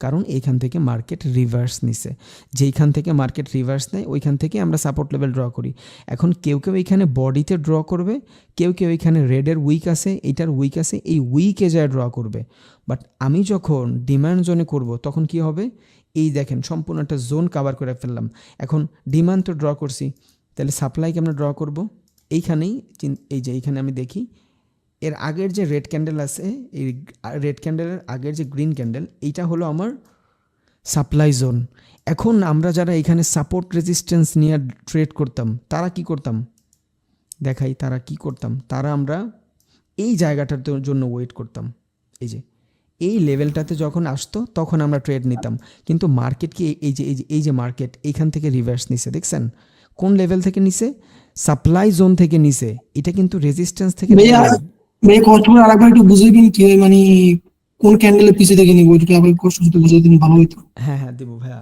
কারণ এইখান থেকে মার্কেট রিভার্স নিছে। যেইখান থেকে মার্কেট রিভার্স নেয় ওইখান থেকে আমরা সাপোর্ট লেভেল ড্র করি। এখন কেউ কেউ এইখানে বডিতে ড্র করবে, কেউ কেউ এইখানে রেডের উইক আছে, এইটার উইক আছে, এই উইকে যায় ড্র করবে। বাট আমি যখন ডিমান্ড জোনে করব তখন কি হবে, এই দেখেন সম্পূর্ণ একটা জোন কাভার করে ফেললাম। এখন ডিমান্ড তো ড্র করছি, তাহলে সাপ্লাইকে আমরা ড্র করব এইখানেই। এই যে এইখানে আমি দেখি এর আগের যে রেড ক্যান্ডেল আছে, এই রেড ক্যান্ডেলের আগের যে গ্রিন ক্যান্ডেল, এইটা হলো আমার সাপ্লাই জোন। এখন আমরা যারা এখানে সাপোর্ট রেজিস্ট্যান্স নিয়ে ট্রেড করতাম তারা কি করতাম দেখাই, তারা কি করতাম, তারা আমরা এই জায়গাটার জন্য ওয়েট করতাম। এই যে এই লেভেলটাতে যখন আসতো তখন আমরা ট্রেড নিতাম। কিন্তু মার্কেট কি এই যে মার্কেট এইখান থেকে রিভার্স নিছে, দেখছেন কোন লেভেল থেকে নিছে, সাপ্লাই জোন থেকে নিছে। এটা কিন্তু রেজিস্ট্যান্স থেকে কষ্টটা আরেকবার একটু বুঝিয়ে দিন কি মানে কোন ক্যান্ডেলের পিছে থেকে নিব, এটা আবার কষ্ট যদি বুঝিয়ে দিন ভালো হতো। হ্যাঁ দেব ভাইয়া।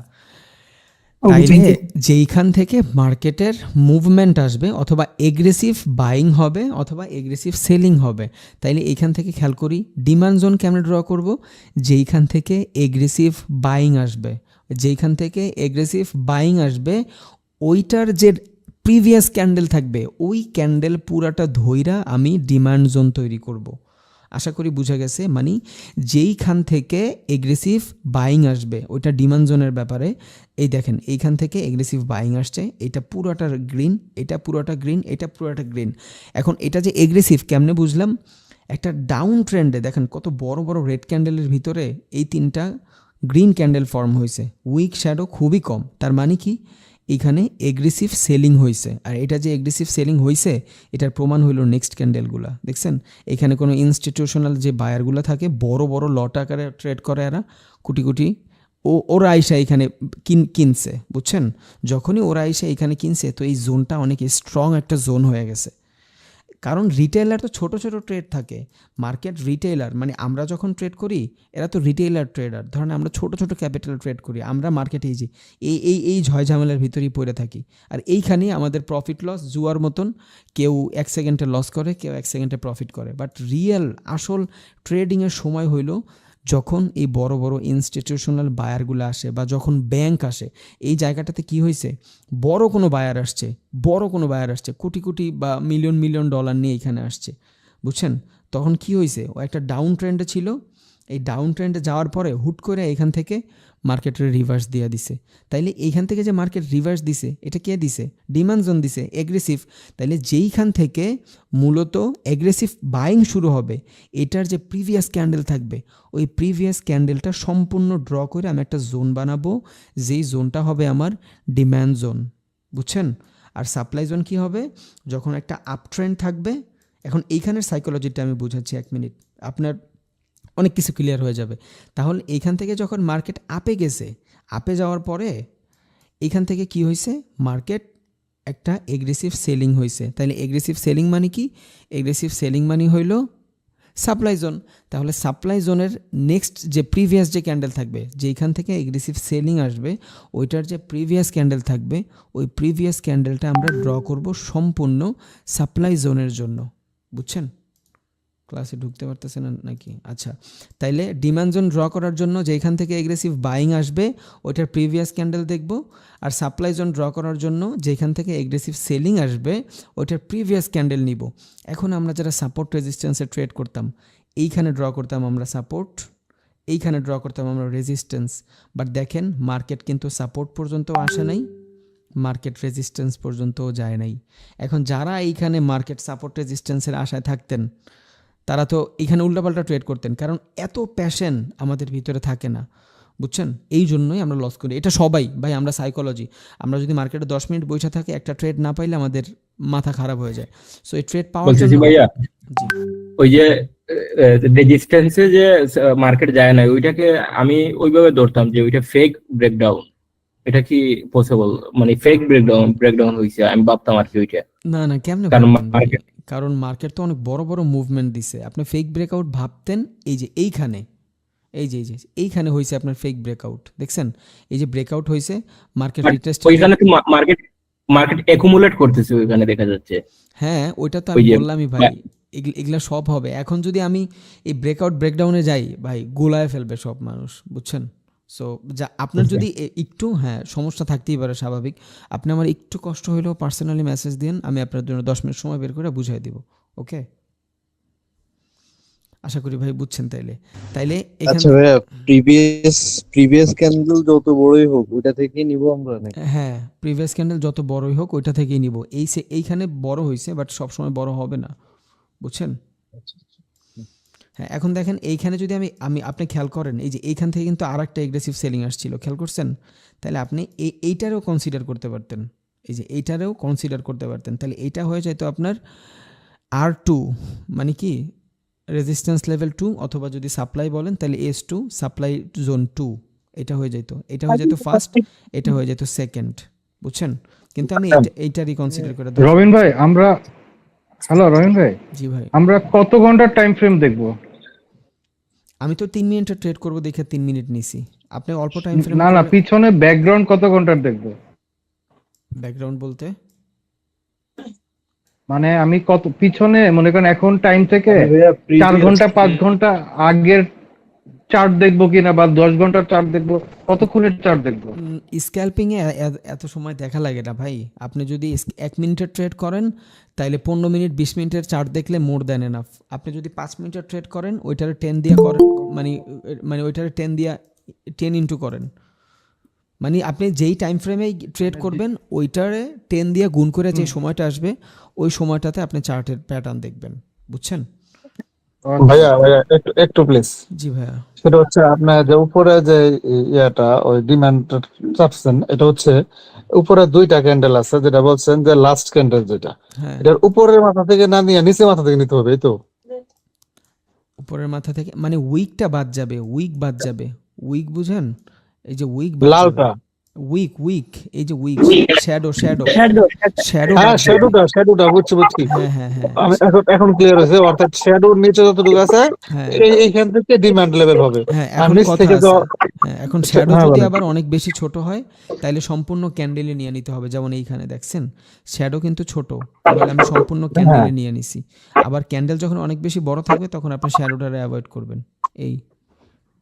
তাইলে যেইখান থেকে মার্কেটের মুভমেন্ট আসবে অথবা এগ্রেসিভ বাইং হবে অথবা এগ্রেসিভ সেলিং হবে, তাইলে এইখান থেকে খেয়াল করি ডিমান্ড জোন কেমনে ড্র করব, যেইখান থেকে এগ্রেসিভ বাইং আসবে, যেইখান থেকে এগ্রেসিভ বাইং আসবে ওইটার যে প্রিভিয়াস ক্যান্ডেল থাকবে ওই ক্যান্ডেল পুরাটা ধইরা আমি ডিমান্ড জোন তৈরি করব। আশা করি বুঝা গেছে, মানে যেইখান থেকে এগ্রেসিভ বাইং আসবে ওইটা ডিমান্ড জোনের ব্যাপারে। এই দেখেন এইখান থেকে এগ্রেসিভ বাইং আসছে, এটা পুরোটা গ্রিন, এটা পুরোটা গ্রিন, এটা পুরোটা গ্রিন। এখন এটা যে এগ্রেসিভ কেমনে বুঝলাম, একটা ডাউন ট্রেন্ডে দেখেন কত বড় বড় রেড ক্যান্ডেলের ভিতরে এই তিনটা গ্রিন ক্যান্ডেল ফর্ম হয়েছে, উইক শ্যাডো খুবই কম। তার মানে কি এখানে এগ্রেসিভ সেলিং হয়েছে। আর এটা যে এগ্রেসিভ সেলিং হয়েছে এটার প্রমাণ হইলো নেক্সট ক্যান্ডেলগুলো, দেখছেন এখানে কোনো ইনস্টিটিউশনাল যে বায়ারগুলো থাকে বড় বড় লট আকারে ট্রেড করে এরা কোটি কোটি, ওরা আইসা এখানে কিনছে, বুঝছেন। যখনই ওরা আইসা এখানে কিনছে তো এই জোনটা অনেক স্ট্রং একটা জোন হয়ে গেছে। কারণ রিটেইলার তো ছোট ছোট ট্রেড থাকে, মার্কেট রিটেইলার মানে আমরা যখন ট্রেড করি এরা তো রিটেইলার ট্রেডার, ধরেন আমরা ছোট ছোট ক্যাপিটাল ট্রেড করি, আমরা মার্কেটে এই যে এই ঝয় ঝামেলার ভিতরেই পড়ে থাকি। আর এইখানেই আমাদের প্রফিট লস জুয়ার মতন, কেউ 1 সেকেন্ডে লস করে, কেউ 1 সেকেন্ডে প্রফিট করে। বাট রিয়েল আসল ট্রেডিংয়ের সময় হইল যখন এই বড় বড় ইনস্টিটিউশনাল বায়ারগুলো আসে বা যখন ব্যাংক আসে। এই জায়গাটাতে কি হয়েছে, বড় কোনো বায়ার আসছে কোটি কোটি বা মিলিয়ন মিলিয়ন ডলার নিয়ে এখানে আসছে, বুঝছেন। তখন কি হয়েছে, ও একটা ডাউন ট্রেন্ডে ছিল, এই ডাউন ট্রেন্ডে যাওয়ার পরে হুট করে এখান থেকে মার্কেটের রিভার্স দিয়ে দিছে। তাইলে এইখান থেকে যে মার্কেট রিভার্স দিছে এটা কে দিছে? ডিমান্ড জোন দিছে, এগ্রেসিভ। তাইলে যেইখান থেকে মূলত এগ্রেসিভ বাইং শুরু হবে, এটার যে প্রিভিয়াস ক্যান্ডেল থাকবে, ওই প্রিভিয়াস ক্যান্ডেলটা সম্পূর্ণ ড্র করে আমি একটা জোন বানাবো, যেই জোনটা হবে আমার ডিমান্ড জোন, বুঝছেন? আর সাপ্লাই জোন কী হবে? যখন একটা আপ ট্রেন্ড থাকবে, এখন এইখানের সাইকোলজিটা আমি বুঝাচ্ছি 1 মিনিট, আপনার অনেক কিছু ক্লিয়ার হয়ে যাবে। তাহলে এইখান থেকে যখন মার্কেট আপে গেছে, আপে যাওয়ার পরে এইখান থেকে কি হয়েছে? মার্কেট একটা এগ্রেসিভ সেলিং হয়েছে। তাহলে এগ্রেসিভ সেলিং মানে কি? এগ্রেসিভ সেলিং মানে হইল সাপ্লাই জোন। তাহলে সাপ্লাই জোনের নেক্সট যে প্রিভিয়াস যে ক্যান্ডেল থাকবে, যেইখান থেকে এগ্রেসিভ সেলিং আসবে, ওইটার যে প্রিভিয়াস ক্যান্ডেল থাকবে, ওই প্রিভিয়াস ক্যান্ডেলটা আমরা ড্র করব সম্পূর্ণ সাপ্লাই জোনের জন্য, বুঝছেন? ক্লাসে ঢুকতে পারতেছে না নাকি? আচ্ছা, তাইলে ডিমান্ড জোন ড্র করার জন্য যেখান থেকে এগ্রেসিভ বাইং আসবে ওইটার প্রিভিয়াস ক্যান্ডেল দেখব, আর সাপ্লাই জোন ড্র করার জন্য যেখান থেকে এগ্রেসিভ সেলিং আসবে ওইটার প্রিভিয়াস ক্যান্ডেল নিব। এখন আমরা যারা সাপোর্ট রেজিস্ট্যান্সে ট্রেড করতাম, এইখানে ড্র করতাম আমরা সাপোর্ট, এইখানে ড্র করতাম আমরা রেজিস্ট্যান্স। বাট দেখেন মার্কেট কিন্তু সাপোর্ট পর্যন্ত আসে নাই, মার্কেট রেজিস্ট্যান্স পর্যন্তও যায় নাই। এখন যারা এইখানে মার্কেট সাপোর্ট রেজিস্ট্যান্সের আশায় থাকতেন, তারা তো এখানে উল্টাপাল্টা ট্রেড করতেন, কারণ এত প্যাশন আমাদের ভিতরে থাকে না, বুঝছেন? এই জন্যই আমরা লস করি। এটা সবাই ভাই, আমরা সাইকোলজি, আমরা যদি মার্কেটে 10 মিনিট বসে থাকি, একটা ট্রেড না পাইলে আমাদের মাথা খারাপ হয়ে যায়। সো এই ট্রেড পাওয়ার বলতেছি জন্য ভাইয়া, জি ওই যে রেজিস্ট্যান্সে যে মার্কেট যায় না, ওইটাকে আমি ওইভাবে ধরতাম যে ওইটা ফেক ব্রেকডাউন। এটা কি পসিবল? মানে ফেক ব্রেকডাউন হয়েছে আমি ভাবতাম আর কি ওইটা। না না, কেমনে কারণ ভাবতেন ভাই? মার্কেট কারণ মার্কেট তো অনেক বড় বড় মুভমেন্ট দিছে, আপনি ফেক ব্রেকআউট ভাবতেন। এই যে এইখানে, এই যে এইখানে হয়েছে আপনার ফেক ব্রেকআউট, দেখছেন? এই যে ব্রেকআউট হয়েছে, মার্কেট রিটেস্ট, ওইখানে তো মার্কেট মার্কেট অ্যাকুমুলেট করতেছে ওইখানে দেখা যাচ্ছে। হ্যাঁ ওইটা তো ওই আমি যে বললামই ভাই, এগুলা সব হবে। এখন যদি আমি এই ব্রেকআউট ব্রেকডাউনে যাই ভাই, গোলায় ফেলবে সব মানুষ, বুঝছেন? সো যা আপনার যদি একটু সমস্যা থাকতেই পারে, স্বাভাবিক। আপনি আমার একটু কষ্ট হলেও পার্সোনালি মেসেজ দিন, আমি আপনার জন্য 10 মিনিট সময় বের করে বুঝাই দিব, ওকে? আশা করি ভাই বুঝছেন। তাইলে তাইলে এখান আচ্ছা ভাইয়া, প্রিভিয়াস ক্যান্ডেল যত বড়ই হোক ওইটা থেকেই নিব আমরা নাকি? হ্যাঁ, প্রিভিয়াস ক্যান্ডেল যত বড়ই হোক ওইটা থেকেই নিব। এইখানে বড় হয়েছে, বাট সবসময় বড় হবে না, বুঝছেন? হ্যাঁ, এখন দেখেন এইখানে যদি আপনি খেয়াল করেন, এই যে এইখান থেকে কিন্তু আর একটা এগ্রেসিভ সেলিং আসছিল, খেয়াল করছেন? তাহলে আপনি এইটারও কনসিডার করতে পারতেন, এই যে এইটারও কনসিডার করতে পারতেন। তাহলে এইটা হয়ে যেত আপনার R2, মানে কি রেজিস্ট্যান্স লেভেল 2, অথবা যদি সাপ্লাই বলেন তাহলে S2, সাপ্লাই জোন 2। এটা হয়ে যেত, এটা হয়ে যেত ফার্স্ট, এটা হয়ে যেত সেকেন্ড, বুঝছেন? কিন্তু আমি এইটারই কনসিডার করে রবিন ভাই, হ্যালো রবিন ভাই, জি ভাই, আমরা কত ঘন্টার টাইম ফ্রেম দেখবো? আমি তো 3 মিনিটের ট্রেড করব দেখে 3 মিনিট নিছি। আপনি অল্প টাইম ফ্রেম না, পিছনে ব্যাকগ্রাউন্ড কত ঘন্টার দেখবো? ব্যাকগ্রাউন্ড বলতে মানে আমি কত পিছনে, মনে করেন এখন টাইম থেকে 4 ঘন্টা 5 ঘন্টা আগের চার্ট দেখবো কিনা, বা 10 ঘন্টার চার্ট দেখবো, কতক্ষণের চার্ট দেখবো? স্ক্যাল্পিং এ এত সময় দেখা লাগে না ভাই। আপনি যদি 1 মিনিটের ট্রেড করেন তাইলে 15 মিনিট 20 মিনিটের চার্ট দেখলে মোর দ্যান এনাফ। আপনি যদি 5 মিনিটের ট্রেড করেন, ওইটারে 10 দিয়া করেন, মানে ওইটারে 10 দিয়া 10 ইনটু করেন, মানে আপনি যেই টাইম ফ্রেমে ট্রেড করবেন ওইটারে 10 দিয়ে গুণ করে যে সময়টা আসবে, ওই সময়টাতে আপনি চার্টের প্যাটার্ন দেখবেন, বুঝছেন? ভাইয়া একটু একটু প্লিজ। জি ভাইয়া। সেটা হচ্ছে আপনার যে উপরে যে ইয়াটা ওই ডিমান্ড চাপছেন, এটা হচ্ছে উপরে দুইটা ক্যান্ডেল আছে, যেটা বলছেন যে লাস্ট ক্যান্ডেল, যেটা হ্যাঁ, এটার উপরের মাথা থেকে না নিয়ে নিচে মাথা থেকে নিতে হবে, এই তো? উপরের মাথা থেকে মানে উইকটা বাদ যাবে, উইক বাদ যাবে, উইক বুঝেন? এই যে উইক লালটা, উইক এই যে উইক, শ্যাডো হ্যাঁ শ্যাডোটা বুঝছি। হ্যাঁ আমি এখন ক্লিয়ার হয়েছে, অর্থাৎ শ্যাডোর নিচে যতটুকু আছে হ্যাঁ এইখান থেকে ডিমান্ড লেভেল হবে, হ্যাঁ, আর এখন নিচ কথা থেকে আছে। হ্যাঁ, এখন শ্যাডো হ্যাঁ যদি বলেন। আবার অনেক বেশি ছোট হয় তাহলে সম্পূর্ণ ক্যান্ডেলে নিয়ে নিতে হবে। যেমন এইখানে দেখছেন শ্যাডো কিন্তু ছোট, তাহলে আমি সম্পূর্ণ ক্যান্ডেলে নিয়ে নিছি। আবার ক্যান্ডেল যখন অনেক বেশি বড় থাকবে তখন আপনি শ্যাডোটারে অ্যাভয়েড করবেন। এই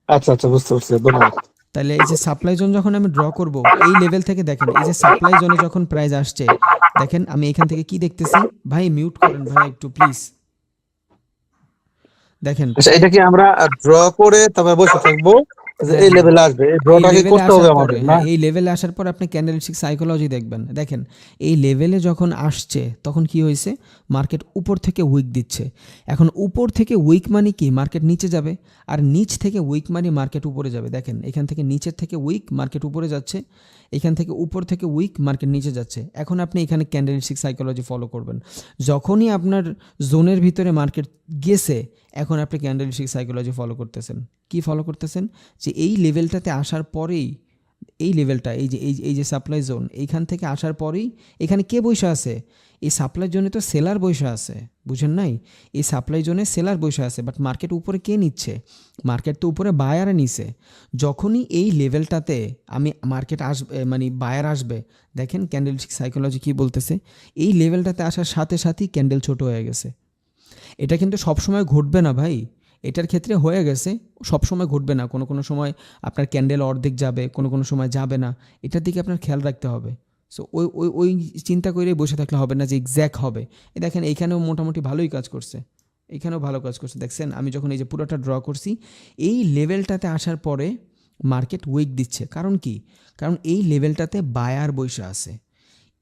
আচ্ছা বুঝতে পারছি, ধন্যবাদ। তাহলে এই যে সাপ্লাই জোন যখন আমি ড্র করব, এই লেভেল থেকে দেখেন, এই যে সাপ্লাই জোনে যখন প্রাইস আসছে, দেখেন আমি এখান থেকে কি দেখতেছি ভাই, মিউট করেন ভাই একটু প্লিজ। দেখেন আচ্ছা, এটা কি আমরা ড্র করে তারপরে বসে থাকবো যে হ্যাঁ এই হ্যাঁ লেভেলে আসবে, এই এই ড্রটা কি লেভেলে করতে হবে আসার পরে, আমাদের না? হ্যাঁ এই লেভেলে আসার পর আপনি ক্যান্ডেলস্টিক সাইকোলজি দেখবেন। দেখেন এই লেভেলে যখন আসছে তখন কি হয়েছে, মার্কেট উপর থেকে উইক দিচ্ছে। এখন উপর থেকে উইক মানে কি, মার্কেট নিচে যাবে, আর নিচ থেকে উইক মানে মার্কেট উপরে যাবে। দেখেন এখান থেকে নিচের থেকে উইক মার্কেট উপরে যাচ্ছে, এখান থেকে উপর থেকে উইক মার্কেট নিচে যাচ্ছে। এখন আপনি এখানে ক্যান্ডেলস্টিক সাইকোলজি ফলো করবেন। যখনই আপনার জোনের ভিতরে মার্কেট গেছে, এখন আপনি ক্যান্ডেলস্টিক সাইকোলজি ফলো করতেছেন। কি ফলো করতেছেন, যে এই লেভেলটাতে আসার পরেই, এই লেভেলটা এই যে সাপ্লাই জোন, এইখান থেকে আসার পরেই এখানে কে বসে আছে, এই সাপ্লাই জোনে তো সেলার বসে আছে, বুঝেন নাই? এই সাপ্লাই জোনে সেলার বসে আছে, বাট মার্কেট উপরে কে নিচ্ছে, মার্কেট তো উপরে বায়ারে নিছে। যখনই এই লেভেলটাতে আমি মার্কেট আসবে মানে বায়ার আসবে, দেখেন ক্যান্ডেলস্টিক সাইকোলজি কি বলতেছে, এই লেভেলটাতে আসার সাথে সাথেই ক্যান্ডেল ছোট হয়ে গেছে। এটা কিন্তু সবসময় ঘটবে না ভাই, এটার ক্ষেত্রে হয়ে গেছে, সবসময় ঘটবে না। কোনো কোনো সময় আপনার ক্যান্ডেল অর্ধেক যাবে, কোনো কোনো সময় যাবে না, এটার দিকে আপনার খেয়াল রাখতে হবে। সো ওই ওই ওই চিন্তা করে বসে থাকলে হবে না যে এক্স্যাক্ট হবে। এই দেখেন এইখানেও মোটামুটি ভালোই কাজ করছে, এইখানেও ভালো কাজ করছে। দেখছেন আমি যখন এই যে পুরোটা ড্র করছি, এই লেভেলটাতে আসার পরে মার্কেট উইক দিচ্ছে। কারণ কি, কারণ এই লেভেলটাতে বায়ার বৈশা আছে,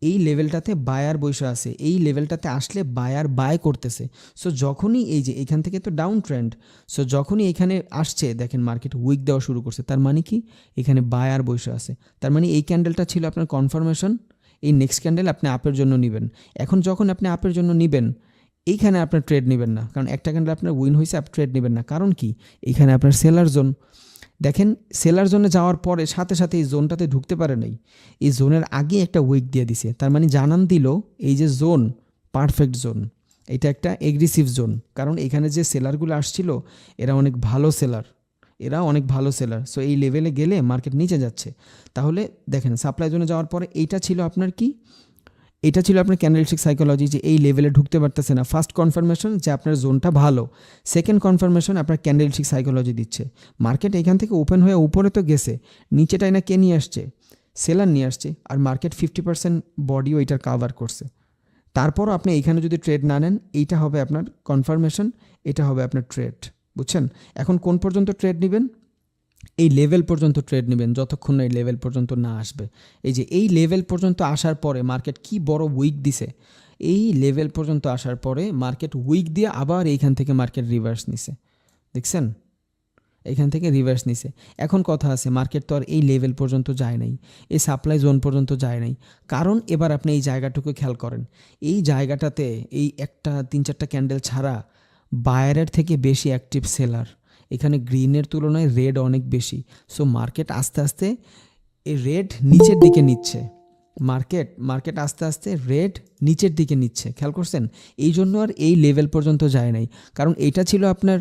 এই লেভেলটাতে বায়ার বৈশা আছে, এই লেভেলটাতে আসলে বায়ার বাই করতেছে। সো যখনই এই যে এখান থেকে তো ডাউন ট্রেন্ড, সো যখনই এখানে আসছে দেখেন মার্কেট উইক দেওয়া শুরু করছে, তার মানে কি এখানে বায়ার বৈশা আছে। তার মানে এই ক্যান্ডেলটা ছিল আপনার কনফার্মেশন, এই নেক্সট ক্যান্ডেল আপনি আপের জন্য নেবেন। এখন যখন আপনি আপের জন্য নেবেন, এইখানে আপনার ট্রেড নেবেন না, কারণ একটা ক্যান্ডেল আপনার উইন হয়েছে, আপনি ট্রেড নেবেন না। কারণ কি, এইখানে আপনার সেলার জোন। দেখেন সেলার জোনে যাওয়ার পরে সাথে সাথে এই জোনটাতে ঢুকতে পারে নাই, এই জোনের আগে একটা উইক দিয়ে দিছে। তার মানে জানান দিল এই যে জোন পারফেক্ট জোন, এটা একটা এগ্রেসিভ জোন। কারণ এখানে যে সেলারগুলো আসছিল এরা অনেক ভালো সেলার, এরা অনেক ভালো সেলার। সো এই লেভেলে গেলে মার্কেট নিচে যাচ্ছে। তাহলে দেখেন সাপ্লাই জোনে যাওয়ার পরে এইটা ছিল আপনার কি, এটা ছিল আপনার ক্যান্ডেলস্টিক সাইকোলজি, যে এই লেভেলে ঢুকতে পারতেছে না। ফার্স্ট কনফার্মেশন যে আপনার জোনটা ভালো, সেকেন্ড কনফার্মেশন আপনার ক্যান্ডেলস্টিক সাইকোলজি দিচ্ছে। মার্কেট এখান থেকে ওপেন হয়ে উপরে তো গেছে, নিচেটাই না কে নিয়ে আসছে, সেলার নিয়ে আসছে, আর মার্কেট 50% বডিও এটার কাভার করছে। তারপরও আপনি এইখানে যদি ট্রেড না নেন, এইটা হবে আপনার কনফার্মেশন, এটা হবে আপনার ট্রেড, বুঝছেন? এখন কোন পর্যন্ত ট্রেড নেবেন, এই লেভেল পর্যন্ত ট্রেড নেবেন যতক্ষণ না এই লেভেল পর্যন্ত না আসবে। এই যে এই লেভেল পর্যন্ত আসার পরে মার্কেট কি বড় উইক দিছে, এই লেভেল পর্যন্ত আসার পরে মার্কেট উইক দিয়ে আবার এইখান থেকে মার্কেট রিভার্স নিছে, দেখছেন? এখান থেকে রিভার্স নিছে। এখন কথা আছে, মার্কেট তো আর এই লেভেল পর্যন্ত যায় নাই, এই সাপ্লাই জোন পর্যন্ত যায় নাই। কারণ এবার আপনি এই জায়গাটুকু খেয়াল করেন, এই জায়গাটাতে এই একটা 3-4টা ক্যান্ডেল ছাড়া বায়ারের থেকে বেশি অ্যাক্টিভ সেলার, এখানে গ্রিনের তুলনায় রেড অনেক বেশি। সো মার্কেট আস্তে আস্তে এই রেড নিচের দিকে নিচ্ছে, মার্কেট আস্তে আস্তে রেড নিচের দিকে নিচ্ছে, খেয়াল করছেন? এই জন্য আর এই লেভেল পর্যন্ত যায় নাই, কারণ এটা ছিল আপনার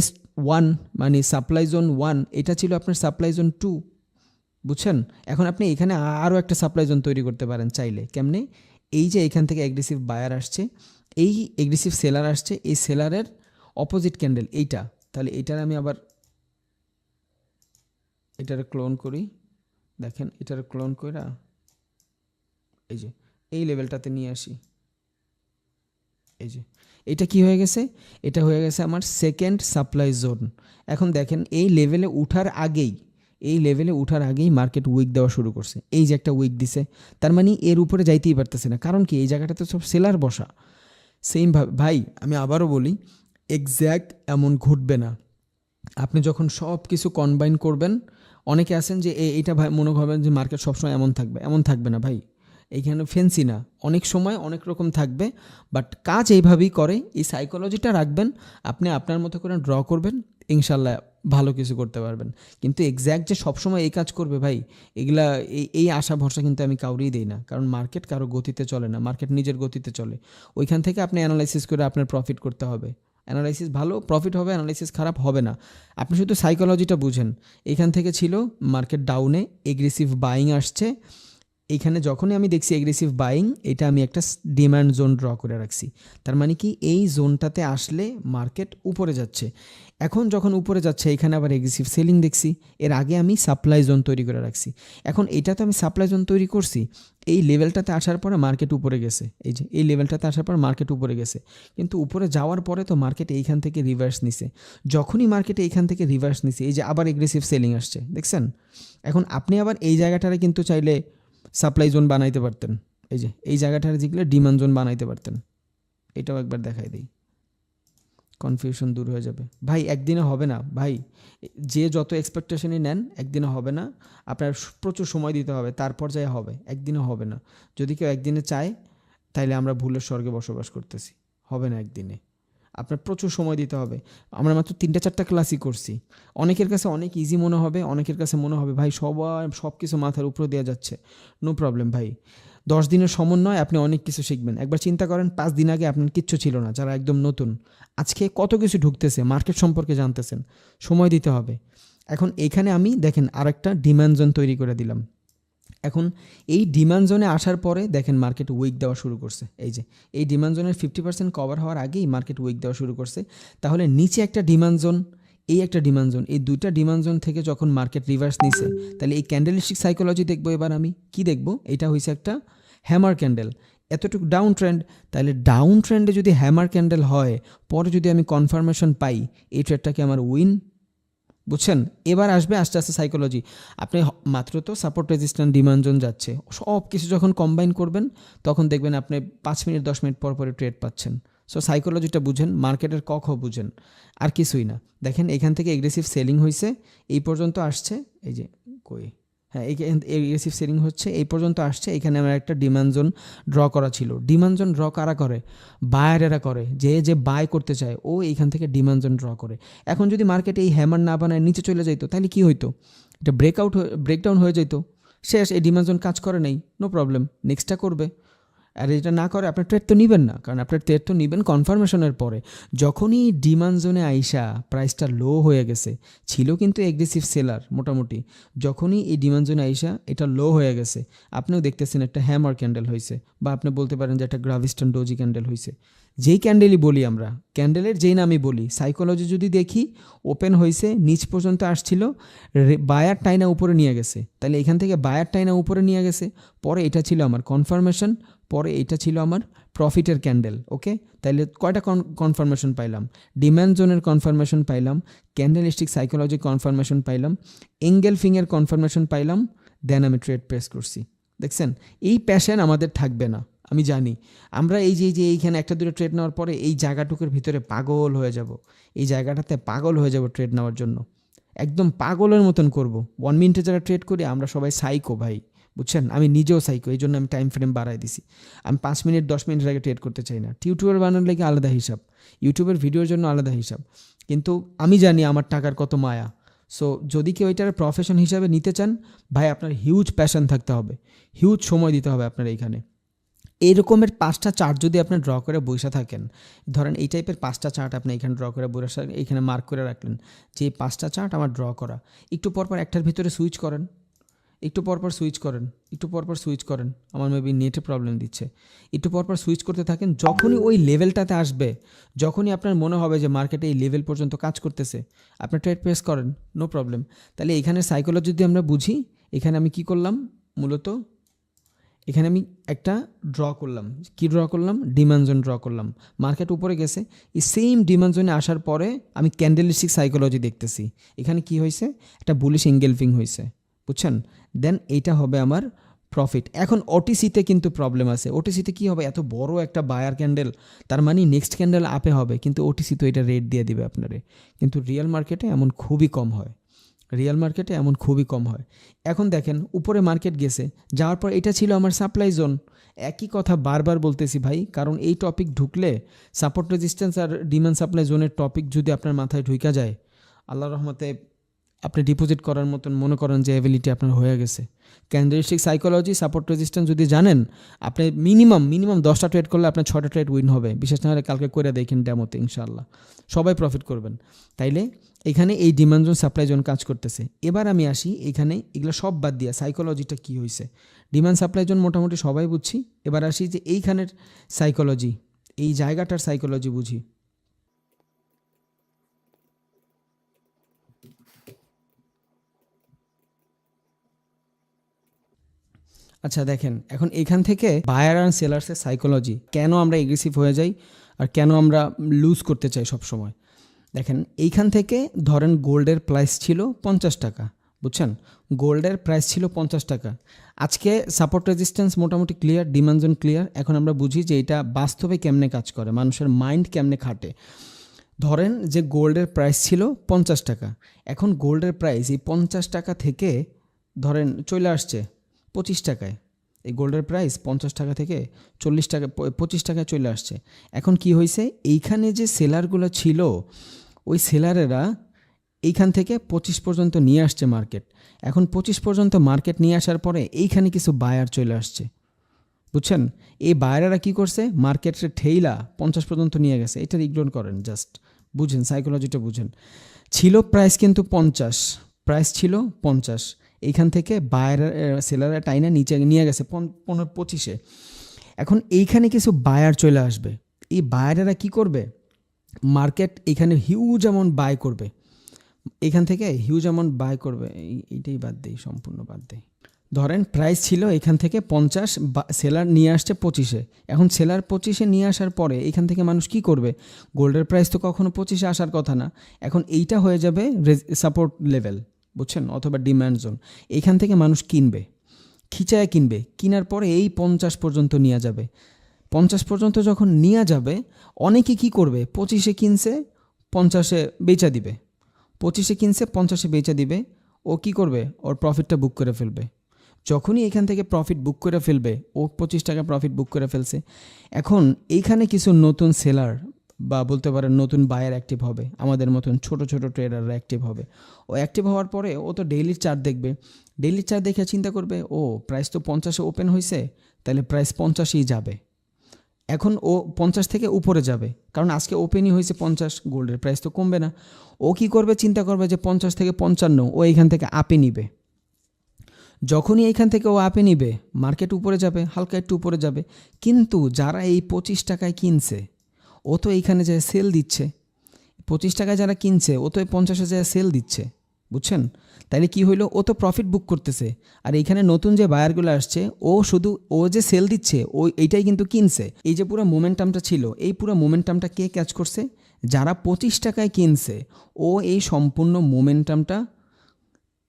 S1 মানে সাপ্লাই জোন 1, এটা ছিল আপনার সাপ্লাই জোন 2, বুঝছেন? এখন আপনি এখানে আরও একটা সাপ্লাই জোন তৈরি করতে পারেন চাইলে। কেমনে? এই যে এখান থেকে অ্যাগ্রেসিভ বায়ার আসছে, এই অ্যাগ্রেসিভ সেলার আসছে, এই সেলারের অপোজিট ক্যান্ডেল এইটা, তাহলে এইটার আমি আবার এটার ক্লোন করি। দেখেন এটার ক্লোন কইরা এই যে এই লেভেলটাতে নিয়ে আসি, এই যে এটা কি হয়ে গেছে, এটা হয়ে গেছে আমার সেকেন্ড সাপ্লাই জোন। এখন দেখেন এই লেভেলে উঠার আগেই, এই লেভেলে উঠার আগেই মার্কেট উইক দেওয়া শুরু করছে। এই যে একটা উইক দিছে, তার মানে এর উপরে যাইতেই পারতেছে না। কারণ কি, এই জায়গাটাতে সব সেলার বসা। সেমভাবে ভাই আমি আবারও বলি, এক্স্যাক্ট এমন ঘটবে না। আপনি যখন সব কিছু কম্বাইন করবেন, অনেকে আছেন যে এইটা ভাই মনে করবেন যে মার্কেট সবসময় এমন থাকবে, এমন থাকবে না ভাই। এইখানে ফেন্সি না, অনেক সময় অনেক রকম থাকবে, বাট কাজ এইভাবেই করে। এই সাইকোলজিটা রাখবেন, আপনি আপনার মতো করে ড্র করবেন, ইনশাল্লাহ ভালো কিছু করতে পারবেন। কিন্তু এক্স্যাক্ট যে সবসময় এই কাজ করবে ভাই, এগুলা এই আশা ভরসা কিন্তু আমি কাউরেই দিই না। কারণ মার্কেট কারো গতিতে চলে না, মার্কেট নিজের গতিতে চলে। ওইখান থেকে আপনি অ্যানালাইসিস করে আপনার প্রফিট করতে হবে। অ্যানালাইসিস ভালো প্রফিট হবে, অ্যানালাইসিস খারাপ হবে না। আপনি শুধু সাইকোলজিটা বুঝেন। এখান থেকে ছিল মার্কেট ডাউনে, এগ্রেসিভ বাইং আসছে, এইখানে যখনই আমি দেখছি এগ্রেসিভ বাইং, এটা আমি একটা ডিমান্ড জোন ড্র করে রাখছি। তার মানে কি এই জোনটাতে আসলে মার্কেট উপরে যাচ্ছে। এখন যখন উপরে যাচ্ছে এখানে আবার এগ্রেসিভ সেলিং দেখছি। এর আগে আমি সাপ্লাই জোন তৈরি করে রাখছি। এখন এটা তো আমি সাপ্লাই জোন তৈরি করছি, এই লেভেলটাতে আসার পরে মার্কেট উপরে গেছে। এই যে এই লেভেলটাতে আসার পর মার্কেট উপরে গেছে, কিন্তু উপরে যাওয়ার পরে তো মার্কেট এইখান থেকে রিভার্স নিছে। যখনই মার্কেট এইখান থেকে রিভার্স নিছে, এই যে আবার এগ্রেসিভ সেলিং আসছে, দেখছেন? এখন আপনি আবার এই জায়গাটারে কিন্তু চাইলে সাপ্লাই জোন বানাইতে পারতেন। এই যে এই জায়গাটারে যেগুলো ডিমান্ড জোন বানাইতে পারতেন। এটাও একবার দেখাই দিই, কনফিউশন দূর হয়ে যাবে। ভাই একদিনে হবে না ভাই, যে যত এক্সপেকটেশনই নেন একদিনে হবে না। আপনার প্রচুর সময় দিতে হবে, তারপর যাই হবে, একদিনে হবে না। যদি কেউ একদিনে চায় তাইলে আমরা ভুলের স্বর্গে বসবাস করতেছি, হবে না একদিনে। আপনার প্রচুর সময় দিতে হবে। আমরা মাত্র 3-4টা ক্লাসই করছি। অনেকের কাছে অনেক ইজি মনে হবে, অনেকের কাছে মনে হবে ভাই সব কিছু মাথার উপরে দেওয়া যাচ্ছে। নো প্রবলেম ভাই, 10 দিনের সমন্বয় আপনি অনেক কিছু শিখবেন। একবার চিন্তা করেন 5 দিন আগে আপনার কিচ্ছু ছিল না, যারা একদম নতুন, আজকে কত কিছু ঢুকতেছে, মার্কেট সম্পর্কে জানতেছেন। সময় দিতে হবে। এখন এখানে আমি দেখেন আরেকটা ডিমান্ড জোন তৈরি করে দিলাম। এখন এই ডিমান্ড জোনে আসার পরে দেখেন মার্কেট উইক দেওয়া শুরু করছে। এই যে এই ডিমান্ড জোনের 50% কভার হওয়ার আগেই মার্কেট উইক দেওয়া শুরু করছে। তাহলে নিচে একটা ডিমান্ড জোন, এই একটা ডিমান্ড জোন, এই দুইটা ডিমান্ড জোন থেকে যখন মার্কেট রিভার্স নিছে, তাহলে এই ক্যান্ডেলস্টিক সাইকোলজি দেখবো। এবার আমি কি দেখবো? এটা হয়েছে একটা হ্যামার ক্যান্ডেল, এতটুকু ডাউন ট্রেন্ড। তাহলে ডাউন ট্রেন্ডে যদি হ্যামার ক্যান্ডেল হয়, পরে যদি আমি কনফার্মেশন পাই, এই ট্রেডটাকে আমার উইন, বুঝছেন? এবার আসবে আস্তে আস্তে সাইকোলজি। আপনি মাত্র তো সাপোর্ট রেজিস্ট্যান্ট ডিমান্ড জোন যাচ্ছে, সব কিছু যখন কম্বাইন করবেন তখন দেখবেন আপনি 5 মিনিট 10 মিনিট পর পরে ট্রেড পাচ্ছেন। সো সাইকোলজিটা বুঝেন, মার্কেটের বুঝেন, আর কিছুই না। দেখেন এখান থেকে এগ্রেসিভ সেলিং হয়েছে, এই পর্যন্ত আসছে। এই যে কই, হ্যাঁ এই এগ্রেসিভ সেলিং হচ্ছে, এই পর্যন্ত আসছে। এখানে আমার একটা ডিমান্ড জোন ড্র করা ছিল। ডিমান্ড জোন ড্র কারা করে? বায়ারেরা করে। যে বাই করতে চায় ও এইখান থেকে ডিমান্ড জোন ড্র করে। এখন যদি মার্কেটে এই হ্যামার না বানায় নিচে চলে যাইতো, তাহলে কি হইতো? এটা ব্রেকডাউন হয়ে যেত, শেষ। এই ডিমান্ড জোন কাজ করে নেই, নো প্রবলেম, নেক্সটটা করবে। আর এটা না করে আপনার ট্রেড তো নেবেন না, কারণ আপনার ট্রেড তো নেবেন কনফার্মেশনের পরে। যখনই ডিমান্ড জোনে আইসা প্রাইসটা লো হয়ে গেছে, ছিল কিন্তু এগ্রেসিভ সেলার মোটামুটি, যখনই এই ডিমান্ড জোনে আইসা এটা লো হয়ে গেছে, আপনিও দেখতেছেন একটা হ্যামার ক্যান্ডেল হয়েছে, বা আপনি বলতে পারেন যে একটা গ্রাভিস্টন ডোজি ক্যান্ডেল হয়েছে। যেই ক্যান্ডেলই বলি আমরা, ক্যান্ডেলের যেই নামই বলি, সাইকোলজি যদি দেখি ওপেন হয়েছে, নিচ পর্যন্ত আসছিল, বায়ার টাইনা উপরে নিয়ে গেছে, তাহলে এখান থেকে বায়ার টাইনা উপরে নিয়ে গেছে, পরে এটা ছিল আমার কনফার্মেশন, পরে এটা ছিল আমার প্রফিটের ক্যান্ডেল। ওকে, তাইলে কয়টা কনফার্মেশন পাইলাম? ডিমান্ড জোনের কনফার্মেশন পাইলাম, ক্যান্ডেলিস্টিক সাইকোলজি কনফার্মেশন পাইলাম, এঙ্গেলফিংয়ের কনফার্মেশন পাইলাম, দেন আমি ট্রেড প্রেস করছি। দেখছেন, এই প্যাশন আমাদের থাকবে না, আমি জানি। আমরা এই যে এইখানে একটা দুটো ট্রেড নেওয়ার পরে এই জায়গাটুকুর ভিতরে পাগল হয়ে যাব, এই জায়গাটাতে পাগল হয়ে যাব ট্রেড নেওয়ার জন্য, একদম পাগলের মতন করব। 1 মিনিটে যারা ট্রেড করি আমরা সবাই সাইকো ভাই, বুঝছেন? আমি নিজেও সাইকো, এই জন্য আমি টাইম ফ্রেম বাড়াই দিছি। আমি 5 মিনিট 10 মিনিটের আগে ট্রেড করতে চাই না। ইউটিউবের বানানোর লেগে আলাদা হিসাব, ইউটিউবের ভিডিওর জন্য আলাদা হিসাব, কিন্তু আমি জানি আমার টাকার কত মায়া। সো যদি কেউ এটার প্রফেশন হিসাবে নিতে চান, ভাই আপনার হিউজ প্যাশন থাকতে হবে, হিউজ সময় দিতে হবে আপনার এইখানে। এই রকমের 5টা চার্ট যদি আপনি ড্র করে বসে থাকেন, ধরেন এই টাইপের 5টা চার্ট আপনি এখানে ড্র করে বসে, এইখানে মার্ক করে রাখলেন যে এই 5টা চার্ট আমার ড্র করা, একটু পরপর একটার ভিতরে সুইচ করেন, একটু পরপর সুইচ করেন, একটু পরপর সুইচ করেন। আমার মেবি নেটে প্রবলেম দিচ্ছে, একটু পরপর সুইচ করতে থাকেন। যখনই ওই লেভেলটাতে আসবে, যখনই আপনার মনে হবে যে মার্কেটে এই লেভেল পর্যন্ত কাজ করতেছে, আপনি ট্রেড প্রেস করেন, নো প্রবলেম। তাহলে এখানে সাইকোলজি যদি আমরা বুঝি, এখানে আমি কি করলাম মূলত, এখানে আমি একটা ড্র করলাম, কি ড্র করলাম? ডিমান্ড জোন ড্র করলাম। মার্কেট উপরে গেছে, এই সেম ডিমান্ড জোনে আসার পরে আমি ক্যান্ডেলিস্টিক সাইকোলজি দেখতেছি, এখানে কি হয়েছে? একটা বুলিশ এঙ্গেলফিং হয়েছে, বুঝছেন? দেন এইটা হবে আমার প্রফিট। এখন ওটিসিতে কিন্তু প্রবলেম আছে। ওটিসিতে কি হবে? এত বড় একটা বায়ার ক্যান্ডেল, তার মানে নেক্সট ক্যান্ডেল আপে হবে, কিন্তু ওটিসি তো এটা রেট দিয়ে দিবে আপনারে। কিন্তু রিয়েল মার্কেটে এমন খুবই কম হয়, রিয়েল মার্কেটে এমন খুবই কম হয়। এখন দেখেন উপরে মার্কেট গেছে, যাওয়ার পর এটা ছিল আমার সাপ্লাই জোন। একই কথা বারবার বলতেছি ভাই, কারণ এই টপিক ঢুকলে, সাপোর্ট রেজিস্ট্যান্স আর ডিমান্ড সাপ্লাই জোনের টপিক যদি আপনার মাথায় ঢুকা যায়, আল্লাহর রহমতে আপনি ডিপোজিট করার মতন মনে করেন যে অ্যাবিলিটি আপনার হয়ে গেছে। ক্যান্ডেলস্টিক সাইকোলজি, সাপোর্ট রেজিস্ট্যান্স যদি জানেন, আপনি মিনিমাম 10টা ট্রেড করলে আপনার 6টা ট্রেড উইন হবে। বিশেষ না হলে কালকে করে দেখেন ডেমোতে, ইনশাল্লাহ সবাই প্রফিট করবেন। তাইলে এখানে এই ডিমান্ড জোন সাপ্লাই জোন কাজ করতেছে। এবার আমি আসি এখানে, এগুলো সব বাদ দিয়া সাইকোলজিটা কী হয়েছে। ডিমান্ড সাপ্লাই জোন মোটামুটি সবাই বুঝছি। এবার আসি যে এইখানের সাইকোলজি, এই জায়গাটার সাইকোলজি বুঝি। আচ্ছা দেখেন, এখন এখান থেকে বায়ার অ্যান্ড সেলার্সের সাইকোলজি, কেন আমরা এগ্রেসিভ হয়ে যাই আর কেন আমরা লুজ করতে চাই সব সময়। দেখেন এইখান থেকে ধরেন গোল্ডের প্রাইস ছিল 50 টাকা, বুঝছেন, গোল্ডের প্রাইস ছিল 50 টাকা। আজকে সাপোর্ট রেজিস্ট্যান্স মোটামুটি ক্লিয়ার, ডিমান্ড জোন ক্লিয়ার। এখন আমরা বুঝি যে এটা বাস্তবে কেমনে কাজ করে, মানুষের মাইন্ড কেমনে খাটে। ধরেন যে গোল্ডের প্রাইস ছিল 50 টাকা, এখন গোল্ডের প্রাইস এই 50 টাকা থেকে ধরেন চলে আসছে 25 টাকায়। এই গোল্ডের প্রাইস 50 টাকা থেকে 40 টাকা 25 টাকায় চলে আসছে। এখন কি হয়েছে, এইখানে যে সেলারগুলো ছিল ওই সেলারেরা এইখান থেকে 25 পর্যন্ত নিয়ে আসছে মার্কেট। এখন 25 পর্যন্ত মার্কেট নিয়ে আসার পরে এইখানে কিছু বায়ার চলে আসছে, বুঝছেন। এই বায়ারেরা কি করছে, মার্কেটের ঠেইলা 50 পর্যন্ত নিয়ে গেছে। এটা ইগনোর করেন, জাস্ট বুঝেন, সাইকোলজিটা বুঝেন। ছিল প্রাইস কিন্তু 50, প্রাইস ছিল 50, এইখান থেকে বায়ার সেলারের টাইনা নিচে নিয়ে গেছে 25-এ। এখন এইখানে কিছু বায়ার চলে আসবে। এই বায়ারেরা কি করবে, মার্কেট এখানে হিউজ অ্যামাউন্ট বাই করবে, এখান থেকে হিউজ অ্যামাউন্ট বাই করবে। এইটাই বাদ দেই, সম্পূর্ণ বাদ দেই। ধরেন প্রাইস ছিল এখান থেকে 50, সেলার নিয়ে আসছে 25-এ। এখন সেলার 25-এ নিয়ে আসার পরে এখান থেকে মানুষ কি করবে, গোল্ডের প্রাইস তো কখনো 25-এ আসার কথা না, এখন এইটা হয়ে যাবে সাপোর্ট লেভেল, বুঝছেন, অথবা ডিম্যান্ড জোন। এখান থেকে মানুষ কিনবে, খিচায় কিনবে, কেনার পরে এই 50 পর্যন্ত নিয়ে যাবে। 50 পর্যন্ত যখন নিয়ে যাবে, অনেকে কি করবে, 25-এ কিনছে 50-এ বেচা দিবে, 25-এ কিনছে 50-এ বেচা দিবে। ও কি করবে, ওর প্রফিটটা বুক করে ফেলবে। যখনই এখান থেকে প্রফিট বুক করে ফেলবে, ও 25 টাকা প্রফিট বুক করে ফেলছে। এখন এইখানে কিছু নতুন সেলার বা বলতে পারেন নতুন বায়ার অ্যাক্টিভ হবে, আমাদের মতন ছোট ছোট ট্রেডাররা অ্যাক্টিভ হবে। ও অ্যাক্টিভ হওয়ার পরে ও তো ডেইলির চার্ট দেখবে, ডেইলির চার্ট দেখে চিন্তা করবে, ও প্রাইস তো 50-এ ওপেন হয়েছে, তাহলে প্রাইস 50-এই যাবে। এখন ও 50 থেকে উপরে যাবে, কারণ আজকে ওপেনই হয়েছে 50, গোল্ডের প্রাইস তো কমবে না। ও কি করবে, চিন্তা করবে যে 50 থেকে 55 ও এইখান থেকে আপে নিবে। যখনই এইখান থেকে ও আপে নিবে, মার্কেট উপরে যাবে, হালকা একটু উপরে যাবে। কিন্তু যারা এই 25 টাকায় কিনছে, ও তো এইখানে যায় সেল দিচ্ছে। 25 টাকায় যারা কিনছে, ও তো 50-এ যায় সেল দিচ্ছে, বুঝছেন। তাইলে কি হইলো, ও তো প্রফিট বুক করতেছে। আর এইখানে নতুন যে বায়ারগুলো আসছে, ও শুধু ও যে সেল দিচ্ছে, ও এইটাই কিন্তু কিনছে। এই যে পুরো মোমেন্টামটা ছিল, এই পুরো মোমেন্টামটা কে ক্যাচ করছে, যারা 25 টাকায় কিনছে, ও এই সম্পূর্ণ মোমেন্টামটা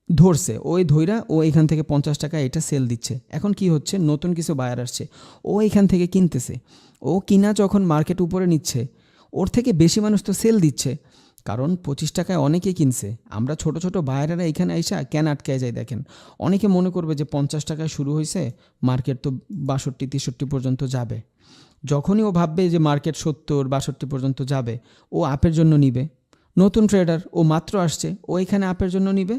ধরছে। ওই ধইরা ও এখান থেকে 50 টাকা এটা সেল দিচ্ছে। এখন কি হচ্ছে, নতুন কিছু বায়ার আসছে, ও এখান থেকে কিনতেছে। ও কিনা যখন মার্কেট উপরে নিচ্ছে, ওর থেকে বেশি মানুষ তো সেল দিচ্ছে, কারণ 25 টাকায় অনেকে কিনছে। আমরা ছোট ছোট বায়ারেরা এখানে আইসা কেন আটকায় যায় দেখেন। অনেকে মনে করবে যে 50 টাকায় শুরু হয়েছে, মার্কেট তো 62-63 পর্যন্ত যাবে। যখনই ও ভাববে যে মার্কেট 70-62 পর্যন্ত যাবে, ও আপের জন্য নিবে। নতুন ট্রেডার, ও মাত্র আসছে, ও এখানে আপের জন্য নিবে।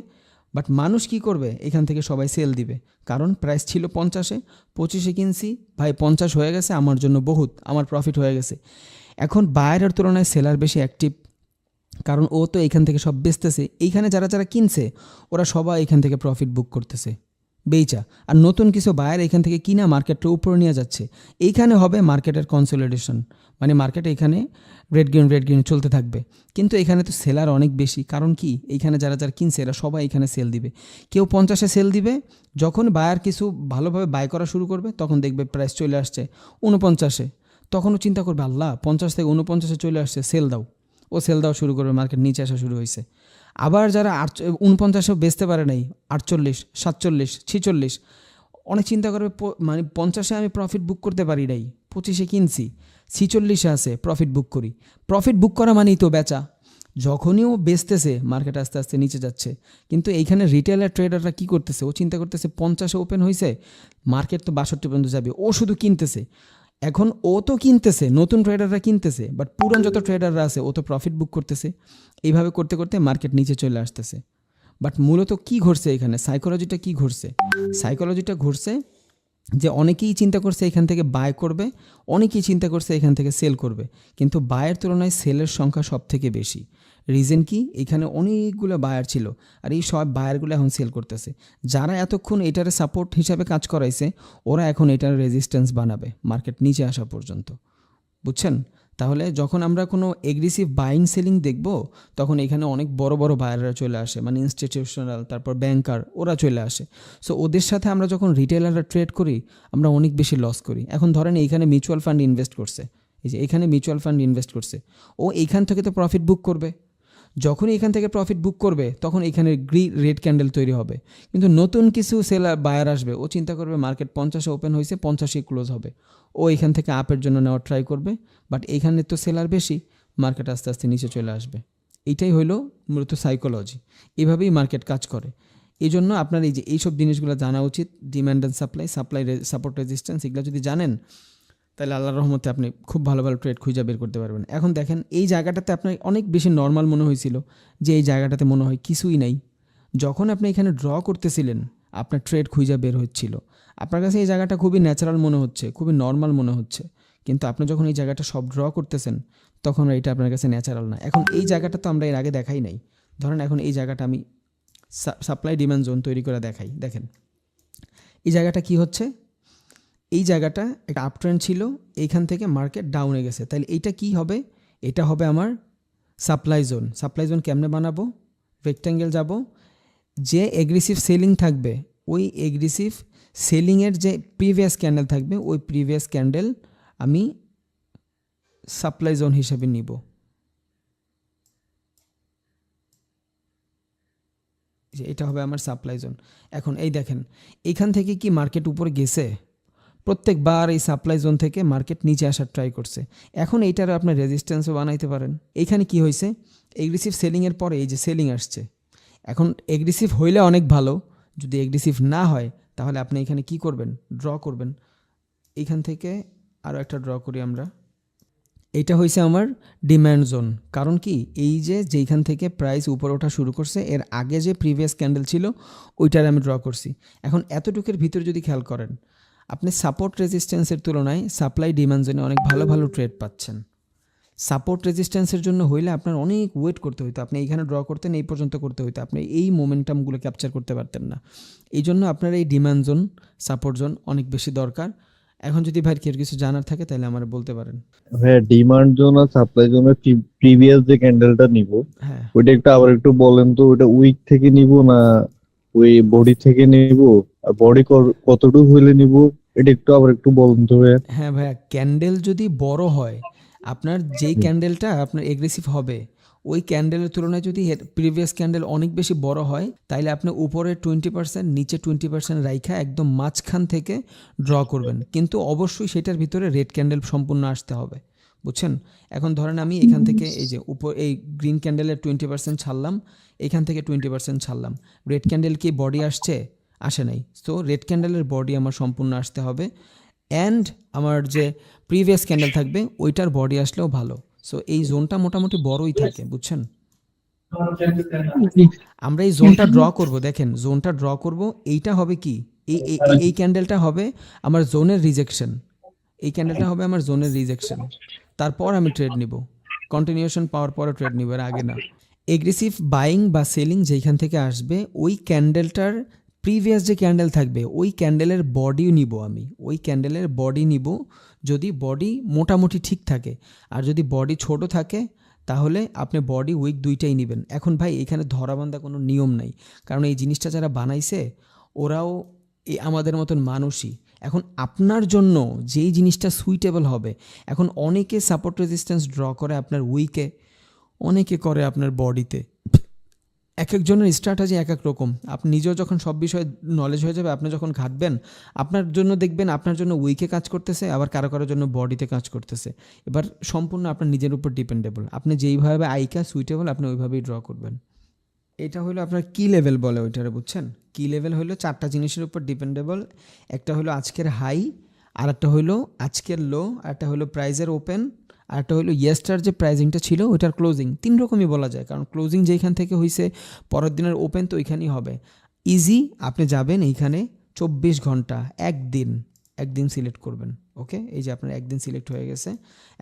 বাট মানুষ কি করবে, এখান থেকে সবাই সেল দিবে, কারণ প্রাইস ছিল 50-এ, 25-এ কিনছি, ভাই 50 হয়ে গেছে, আমার জন্য বহুত, আমার প্রফিট হয়ে গেছে। এখন বায়ারের তুলনায় সেলার বেশি অ্যাক্টিভ, কারণ ও তো এখান থেকে সব বেচতেছে। এইখানে যারা যারা কিনছে, ওরা সবাই এখান থেকে প্রফিট বুক করতেছে, বেচা। আর নতুন কিছু বায়ার এখান থেকে কিনা মার্কেটটা উপরে নিয়ে যাচ্ছে। এইখানে হবে মার্কেটের কনসলিডেশন, মানে মার্কেটে এখানে রেড গ্রিন চলতে থাকবে। কিন্তু এখানে তো সেলার অনেক বেশি, কারণ কি, এইখানে যারা যারা কিনছে এরা সবাই এখানে সেল দিবে। কেউ 50-এ সেল দিবে, যখন বায়ার কিছু ভালোভাবে বাই করা শুরু করবে, তখন দেখবে প্রাইস চলে আসছে 49-এ। তখনও চিন্তা করবে, আল্লাহ 50 থেকে 49-এ চলে আসছে, সেল দাও। ও সেল দেওয়া শুরু করবে, মার্কেট নিচে আসা শুরু হয়েছে। আবার যারা 49-এও বেচতে পারে নাই, 48, 47, 46, অনেক চিন্তা করবে, মানে 50-এ আমি প্রফিট বুক করতে পারি নাই, 25-এ কিনছি, 46-এ আছে, প্রফিট বুক করি। প্রফিট বুক করা মানেই তো বেচা। যখনই ও বেচতেছে, মার্কেট আস্তে আস্তে নিচে যাচ্ছে। কিন্তু এইখানে রিটেলার ট্রেডাররা কি করতেছে, ও চিন্তা করতেছে 50-এ ওপেন হয়েছে, মার্কেট তো 62 পর্যন্ত যাবে, ও শুধু কিনতেছে। এখন ও তো কিনতেছে, নতুন ট্রেডাররা কিনতেছে, বাট পুরান যত ট্রেডাররা আছে, ও তো প্রফিট বুক করতেছে। এইভাবে করতে করতে মার্কেট নিচে চলে আসতেছে। বাট মূলত কি ঘটছে এখানে, সাইকোলজিটা কি ঘটছে? সাইকোলজিটা ঘটছে যে অনেকেই চিন্তা করছে এখান থেকে বাই করবে, অনেকেই চিন্তা করছে এখান থেকে সেল করবে, কিন্তু বায়ের তুলনায় সেলের সংখ্যা সব থেকে বেশি। রিজন কি? এখানে অনেকগুলো বায়ার ছিল, আর এই সব বায়ারগুলো এখন সেল করতেছে। যারা এতক্ষণ এটারে সাপোর্ট হিসাবে কাজ করাইছে, ওরা এখন এটার রেজিস্ট্যান্স বানাবে মার্কেট নিচে আসা পর্যন্ত, বুঝছেন? তাহলে যখন আমরা কোনো এগ্রেসিভ বাইং সেলিং দেখব, তখন এখানে অনেক বড় বড় বায়াররা চলে আসে, মানে ইনস্টিটিউশনাল, তারপর ব্যাংকার, ওরা চলে আসে। সো ওদের সাথে আমরা যখন রিটেলাররা ট্রেড করি, আমরা অনেক বেশি লস করি। এখন ধরেন এইখানে মিউচুয়াল ফান্ড ইনভেস্ট করছে, এই যে এখানে মিউচুয়াল ফান্ড ইনভেস্ট করছে, ও এইখান থেকে তো প্রফিট বুক করবে। যখনই এখান থেকে প্রফিট বুক করবে, তখন এখানে রেড ক্যান্ডেল তৈরি হবে। কিন্তু নতুন কিছু সেলার বায়ার আসবে, ও চিন্তা করবে মার্কেট 50-এ ওপেন হয়েছে, 50-ই ক্লোজ হবে, ও এখান থেকে আপের জন্য নেওয়ার ট্রাই করবে। বাট এখানে তো সেলার বেশি, মার্কেট আস্তে আস্তে নিচে চলে আসবে। এইটাই হলো মূলত সাইকোলজি। এভাবেই মার্কেট কাজ করে। এই জন্য আপনার এই যে এইসব জিনিসগুলো জানা উচিত, demand and supply, support resistance, এগুলো যদি জানেন, তাহলে আল্লাহর রহমতে আপনি খুব ভালো ভালো ট্রেড খুঁজে বের করতে পারবেন। এখন দেখেন, এই জায়গাটাতে আপনার অনেক বেশি নর্মাল মনে হয়েছিল, যে এই জায়গাটাতে মনে হয় কিছুই নাই। যখন আপনি এখানে ড্র করতেছিলেন, আপনার ট্রেড খুঁজে বের হচ্ছিল, আপনার কাছে এই জায়গাটা খুবই ন্যাচারাল মনে হচ্ছে, খুবই নর্মাল মনে হচ্ছে। কিন্তু আপনি যখন এই জায়গাটা সব ড্র করতেছেন, তখন এটা আপনার কাছে ন্যাচারাল না। এখন এই জায়গাটা তো আমরা এর আগে দেখাই নাই। ধরেন এখন এই জায়গাটা আমি সাপ্লাই ডিমান্ড জোন তৈরি করে দেখাই। দেখেন এই জায়গাটা কি হচ্ছে, এই জায়গাটা একটা আপ ট্রেন্ড ছিল, এইখান থেকে মার্কেট ডাউনে গেছে, তাহলে এইটা কি হবে? এটা হবে আমার সাপ্লাই জোন। সাপ্লাই জোন কেমনে বানাবো? রেক্ট্যাঙ্গেল যাব, যে এগ্রেসিভ সেলিং থাকবে, ওই এগ্রেসিভ সেলিংয়ের যে প্রিভিয়াস ক্যান্ডেল থাকবে, ওই প্রিভিয়াস ক্যান্ডেল আমি সাপ্লাই জোন হিসেবে নিব। যে এটা হবে আমার সাপ্লাই জোন। এখন এই দেখেন, এইখান থেকে কি মার্কেট উপরে গেছে? প্রত্যেকবার এই সাপ্লাই জোন থেকে মার্কেট নিচে আসার ট্রাই করছে। এখন এইটার আপনার রেজিস্ট্যান্সও বানাইতে পারেন। এইখানে কি হয়েছে? এগ্রেসিভ সেলিংয়ের পরে এই যে সেলিং আসছে। এখন এগ্রেসিভ হইলে অনেক ভালো, যদি এগ্রেসিভ না হয়, তাহলে আপনি এখানে কি করবেন? ড্র করবেন। এইখান থেকে আরও একটা ড্র করি আমরা। এইটা হয়েছে আমার ডিম্যান্ড জোন। কারণ কি? এই যে যেইখান থেকে প্রাইস উপরে ওঠা শুরু করছে, এর আগে যে প্রিভিয়াস ক্যান্ডেল ছিল, ওইটার আমি ড্র করছি। এখন এতটুকুর ভিতরে যদি খেয়াল করেন, আপনি সাপোর্ট রেজিস্ট্যান্সের তুলনায় সাপ্লাই ডিমান্ড জোনে অনেক ভালো ভালো ট্রেড পাচ্ছেন। সাপোর্ট রেজিস্ট্যান্সের জন্য হইলে আপনার অনেক ওয়েট করতে হইতো, আপনি এইখানে ড্র করতেন, এই পর্যন্ত করতে হইতো, আপনি এই মোমেন্টামগুলো ক্যাপচার করতে পারতেন না। এই জন্য আপনার এই ডিমান্ড জোন, সাপোর্ট জোন অনেক বেশি দরকার। এখন যদি ভাই কেউ কিছু জানার থাকে, তাহলে আমার বলতে পারেন। হ্যাঁ, ডিমান্ড জোন আর সাপ্লাই জোনের প্রিভিয়াস যে ক্যান্ডেলটা নিব, হ্যাঁ, ওইটা একটু আবার একটু বলেন তো, ওইটা উইক থেকে নিব না ওই বডি থেকে নিব, আর বডি কতটুকু হইলে নিব, এটা একটু আবার একটু বলুন তো ভাইয়া। হ্যাঁ ভাইয়া, ক্যান্ডেল যদি বড় হয়, আপনার যেই ক্যান্ডেলটা আপনার এগ্রেসিভ হবে, ওই ক্যান্ডেলের তুলনায় যদি প্রিভিয়াস ক্যান্ডেল অনেক বেশি বড় হয়, তাইলে আপনি উপরে 20%, নিচে 20% রাইখা একদম মাঝখান থেকে ড্র করবেন। কিন্তু অবশ্যই সেটার ভিতরে রেড ক্যান্ডেল সম্পূর্ণ আসতে হবে, বুঝছেন? এখন ধরেন আমি এখান থেকে এই যে এই গ্রিন ক্যান্ডেলের 20% ছাড়লাম, এখান থেকে 20% ছাড়লাম, রেড ক্যান্ডেল কি বডি আসছে? আসে নাই। সো রেড ক্যান্ডেলের বডি আমার সম্পূর্ণ আসতে হবে, অ্যান্ড আমার যে প্রিভিয়াস ক্যান্ডেল থাকবে, ওইটার বডি আসলেও ভালো। সো এই জোনটা মোটামুটি বড়ই থাকে, বুঝছেন? আমরা এই জোনটা ড্র করব, দেখেন জোনটা ড্র করব, এইটা হবে কি? এই ক্যান্ডেলটা হবে আমার জোনের রিজেকশন, এই ক্যান্ডেলটা হবে আমার জোনের রিজেকশন। তারপর আমি ট্রেড নিব, কন্টিনিউশন পাওয়ার পরে ট্রেড নিব, এর আগে না। এগ্রেসিভ বাইং বা সেলিং যেখান থেকে আসবে, ওই ক্যান্ডেলটার প্রিভিয়াস যে ক্যান্ডেল থাকবে, ওই ক্যান্ডেলের বডি নিব আমি, ওই ক্যান্ডেলের বডি নিব। যদি বডি মোটামুটি ঠিক থাকে, আর যদি বডি ছোট থাকে, তাহলে আপনি বডি উইক দুইটাই নেবেন। এখন ভাই এখানে ধরাবান্ধা কোনো নিয়ম নাই, কারণ এই জিনিসটা যারা বানাইছে, ওরাও আমাদের মতন মানুষই। এখন আপনার জন্য যেই জিনিসটা সুইটেবল হবে, এখন অনেকে সাপোর্ট রেজিস্ট্যান্স ড্র করে আপনার উইকে, অনেকে করে আপনার বডিতে। এক একজনের স্ট্র্যাটেজি এক এক রকম। আপনি নিজেও যখন সব বিষয়ে নলেজ হয়ে যাবে, আপনি যখন ঘাটবেন, আপনার জন্য দেখবেন আপনার জন্য উইকে কাজ করতেছে, আবার কারো কারোর জন্য বডিতে কাজ করতেছে। এবার সম্পূর্ণ আপনার নিজের উপর ডিপেন্ডেবল, আপনি যেইভাবে আইকা সুইটেবল আপনি ওইভাবেই ড্র করবেন। এটা হলো আপনার কি লেভেল বলে ওইটারে, বুঝছেন? কি লেভেল হলো 4টা জিনিসের উপর ডিপেন্ডেবল। একটা হলো আজকের হাই, আর একটা হলো আজকের লো, আর একটা হলো প্রাইজের ওপেন, আর একটা হলো ইয়েস্টার যে প্রাইজিংটা ছিল ওইটার ক্লোজিং। 3 রকমই বলা যায়, কারণ ক্লোজিং যেইখান থেকে হয়েছে পরের দিনের ওপেন তো ওইখানেই হবে। ইজি, আপনি যাবেন এইখানে 24 ঘন্টা, একদিন সিলেক্ট করবেন। ওকে, এই যে আপনার একদিন সিলেক্ট হয়ে গেছে।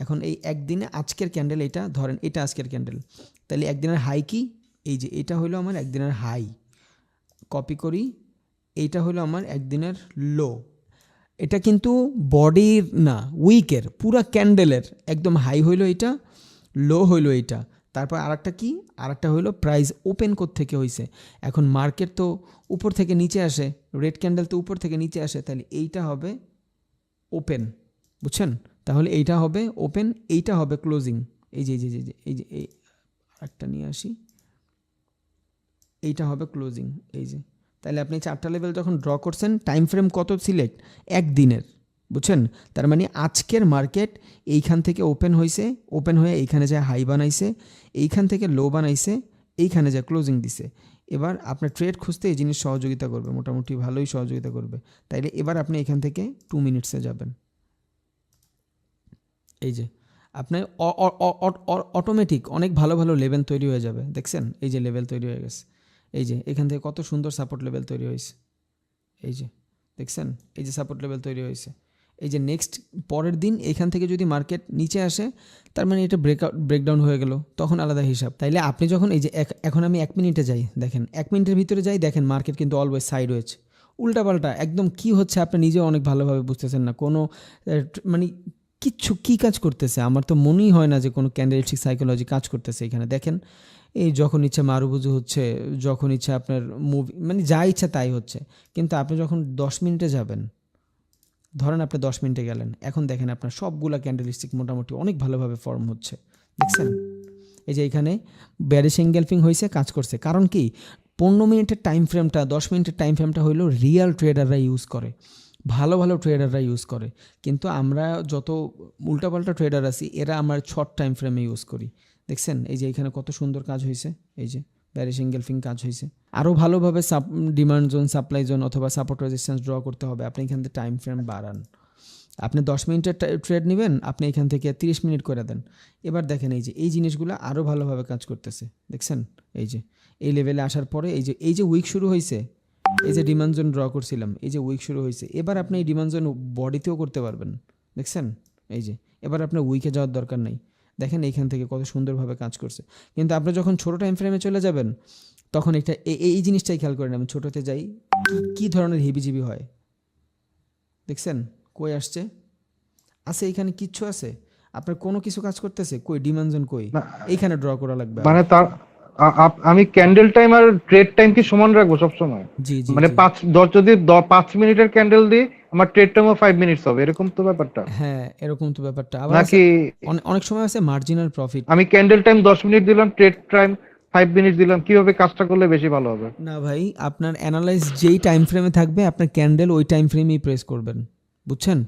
এখন এই একদিনে আজকের ক্যান্ডেল, এটা ধরেন এটা আজকের ক্যান্ডেল, তাহলে একদিনের হাই কি, এই যে এটা হলো আমার একদিনের হাই, কপি করি, এইটা হলো আমার একদিনের লো। এটা কিন্তু বডির না, উইকের, পুরা ক্যান্ডেলের একদম হাই হইলো এটা, লো হইলো এইটা। তারপর আরেকটা কি, আরেকটা হইলো প্রাইস ওপেন থেকে হয়েছে। এখন মার্কেট তো উপর থেকে নিচে আসে, রেড ক্যান্ডেল তো উপর থেকে নিচে আসে, তাহলে এইটা হবে ওপেন, বুঝছেন? তাহলে এইটা হবে ওপেন, এইটা হবে ক্লোজিং। এই যে এই একটা নিয়ে আসি, এইটা হবে ক্লোজিং। এই যে, তাহলে আপনি 4টা লেভেল যখন ড্র করছেন, টাইম ফ্রেম কত সিলেক্ট, একদিনের, বুঝছেন? তার মানে আজকের মার্কেট এইখান থেকে ওপেন হয়েছে, ওপেন হয়ে এইখানে যায় হাই বানাইছে, এইখান থেকে লো বানাইছে, এইখানে যায় ক্লোজিং দিছে। এবার আপনার ট্রেড খুঁজতে এই জিনিস সহযোগিতা করবে, মোটামুটি ভালোই সহযোগিতা করবে। তাইলে এবার আপনি এখান থেকে 2 মিনিটসে যাবেন। এই যে আপনার অটোমেটিক অনেক ভালো ভালো লেভেল তৈরি হয়ে যাবে, দেখছেন? এই যে লেভেল তৈরি হয়ে গেছে, এই যে এখান থেকে কত সুন্দর সাপোর্ট লেভেল তৈরি হয়েছে, এই যে দেখছেন, এই যে সাপোর্ট লেভেল তৈরি হয়েছে। এই যে নেক্সট পরের দিন এখান থেকে যদি মার্কেট নিচে আসে, তার মানে এটা ব্রেকডাউন হয়ে গেল, তখন আলাদা হিসাব। তাইলে আপনি যখন এই যে এখন আমি 1 মিনিটে যাই, দেখেন 1 মিনিটের ভিতরে যাই, দেখেন মার্কেট কিন্তু অলওয়েজ সাইড হয়েছে, উল্টাপাল্টা একদম। কি হচ্ছে আপনি নিজেও অনেক ভালোভাবে বুঝতেছেন না, কোনো মানে কিচ্ছু কী কাজ করতেছে আমার তো মনেই হয় না যে কোনো ক্যান্ডেলস্টিক সাইকোলজি কাজ করতেছে এখানে। দেখেন এই যখন ইচ্ছা মারুবুজু হচ্ছে, যখন ইচ্ছা আপনার মুভি, মানে যা ইচ্ছা তাই হচ্ছে। কিন্তু আপনি যখন 10 মিনিটে যাবেন, ধরেন আপনি 10 মিনিটে গেলেন, এখন দেখেন আপনার সবগুলা ক্যান্ডেলস্টিক মোটামুটি অনেক ভালোভাবে ফর্ম হচ্ছে, দেখছেন? এই যে এখানে ব্যারিশ এনগেলফিং হয়েছে, কাজ করছে। কারণ কি, 15 মিনিটের টাইম ফ্রেমটা, 10 মিনিটের টাইম ফ্রেমটা হইলো রিয়েল ট্রেডাররা ইউজ করে, ভালো ভালো ট্রেডাররা ইউজ করে। কিন্তু আমরা যত উল্টাপাল্টা ট্রেডার আছি, এরা আমার শর্ট টাইম ফ্রেমে ইউজ করি, দেখছেন? এই যে এখানে কত সুন্দর কাজ হয়েছে, এই যে ব্যারিশ এনগেলফিং কাজ হয়েছে। আরও ভালোভাবে ডিমান্ড জোন, সাপ্লাই জোন অথবা সাপোর্ট রেজিস্ট্যান্স ড্র করতে হবে, আপনি এখান থেকে টাইম ফ্রেম বাড়ান। আপনি 10 মিনিটের ট্রেড নেবেন, আপনি এখান থেকে 30 মিনিট করে দেন। এবার দেখেন এই যে এই জিনিসগুলো আরও ভালোভাবে কাজ করতেছে, দেখছেন? এই যে এই লেভেলে আসার পরে এই যে উইক শুরু হয়েছে, এই যে ডিমান্ড জোন ড্র করছিলাম, এই যে উইক শুরু হয়েছে। এবার আপনি এই ডিমান্ড জোন বডিতেও করতে পারবেন, দেখছেন? এই যে এবার আপনার উইকে যাওয়ার দরকার নেই, দেখেন এইখান থেকে কত সুন্দরভাবে কাজ করছে। কিন্তু আপনি যখন ছোটো টাইম ফ্রেমে চলে যাবেন, তখন এটা এই জিনিসটাই খেয়াল করেন। আমি ছোটোতে যাই, কী ধরনের হিবিজিবি হয়, দেখছেন? কই আসছে, আছে এখানে কিচ্ছু আছে, আপনার কোনো কিছু কাজ করতেছে কই, ডিমান্ড জোন কই, এইখানে ড্র করা লাগবে। মানে তার আমি ক্যান্ডেল টাইম আর ট্রেড টাইম কি সমান রাখবো সবসময়? জি জি মানে জি। 5 যদি 5 মিনিটের ক্যান্ডেল দিই, আমার ট্রেড টাইমও 5 মিনিটস হবে, এরকম তো ব্যাপারটা হ্যাঁ, এরকম তো ব্যাপারটা। আবার নাকি? অনেক সময় আছে মার্জিনাল প্রফিট। আমি ক্যান্ডেল টাইম 10 মিনিট দিলাম, ট্রেড টাইম 5 মিনিট দিলাম, কিভাবে কাজটা করলে বেশি ভালো হবে? না ভাই, আপনার অ্যানালাইজ যেই টাইম ফ্রেমে থাকবে, আপনার ক্যান্ডেল ওই টাইম ফ্রেমেই প্রেস করবেন, বুঝছেন?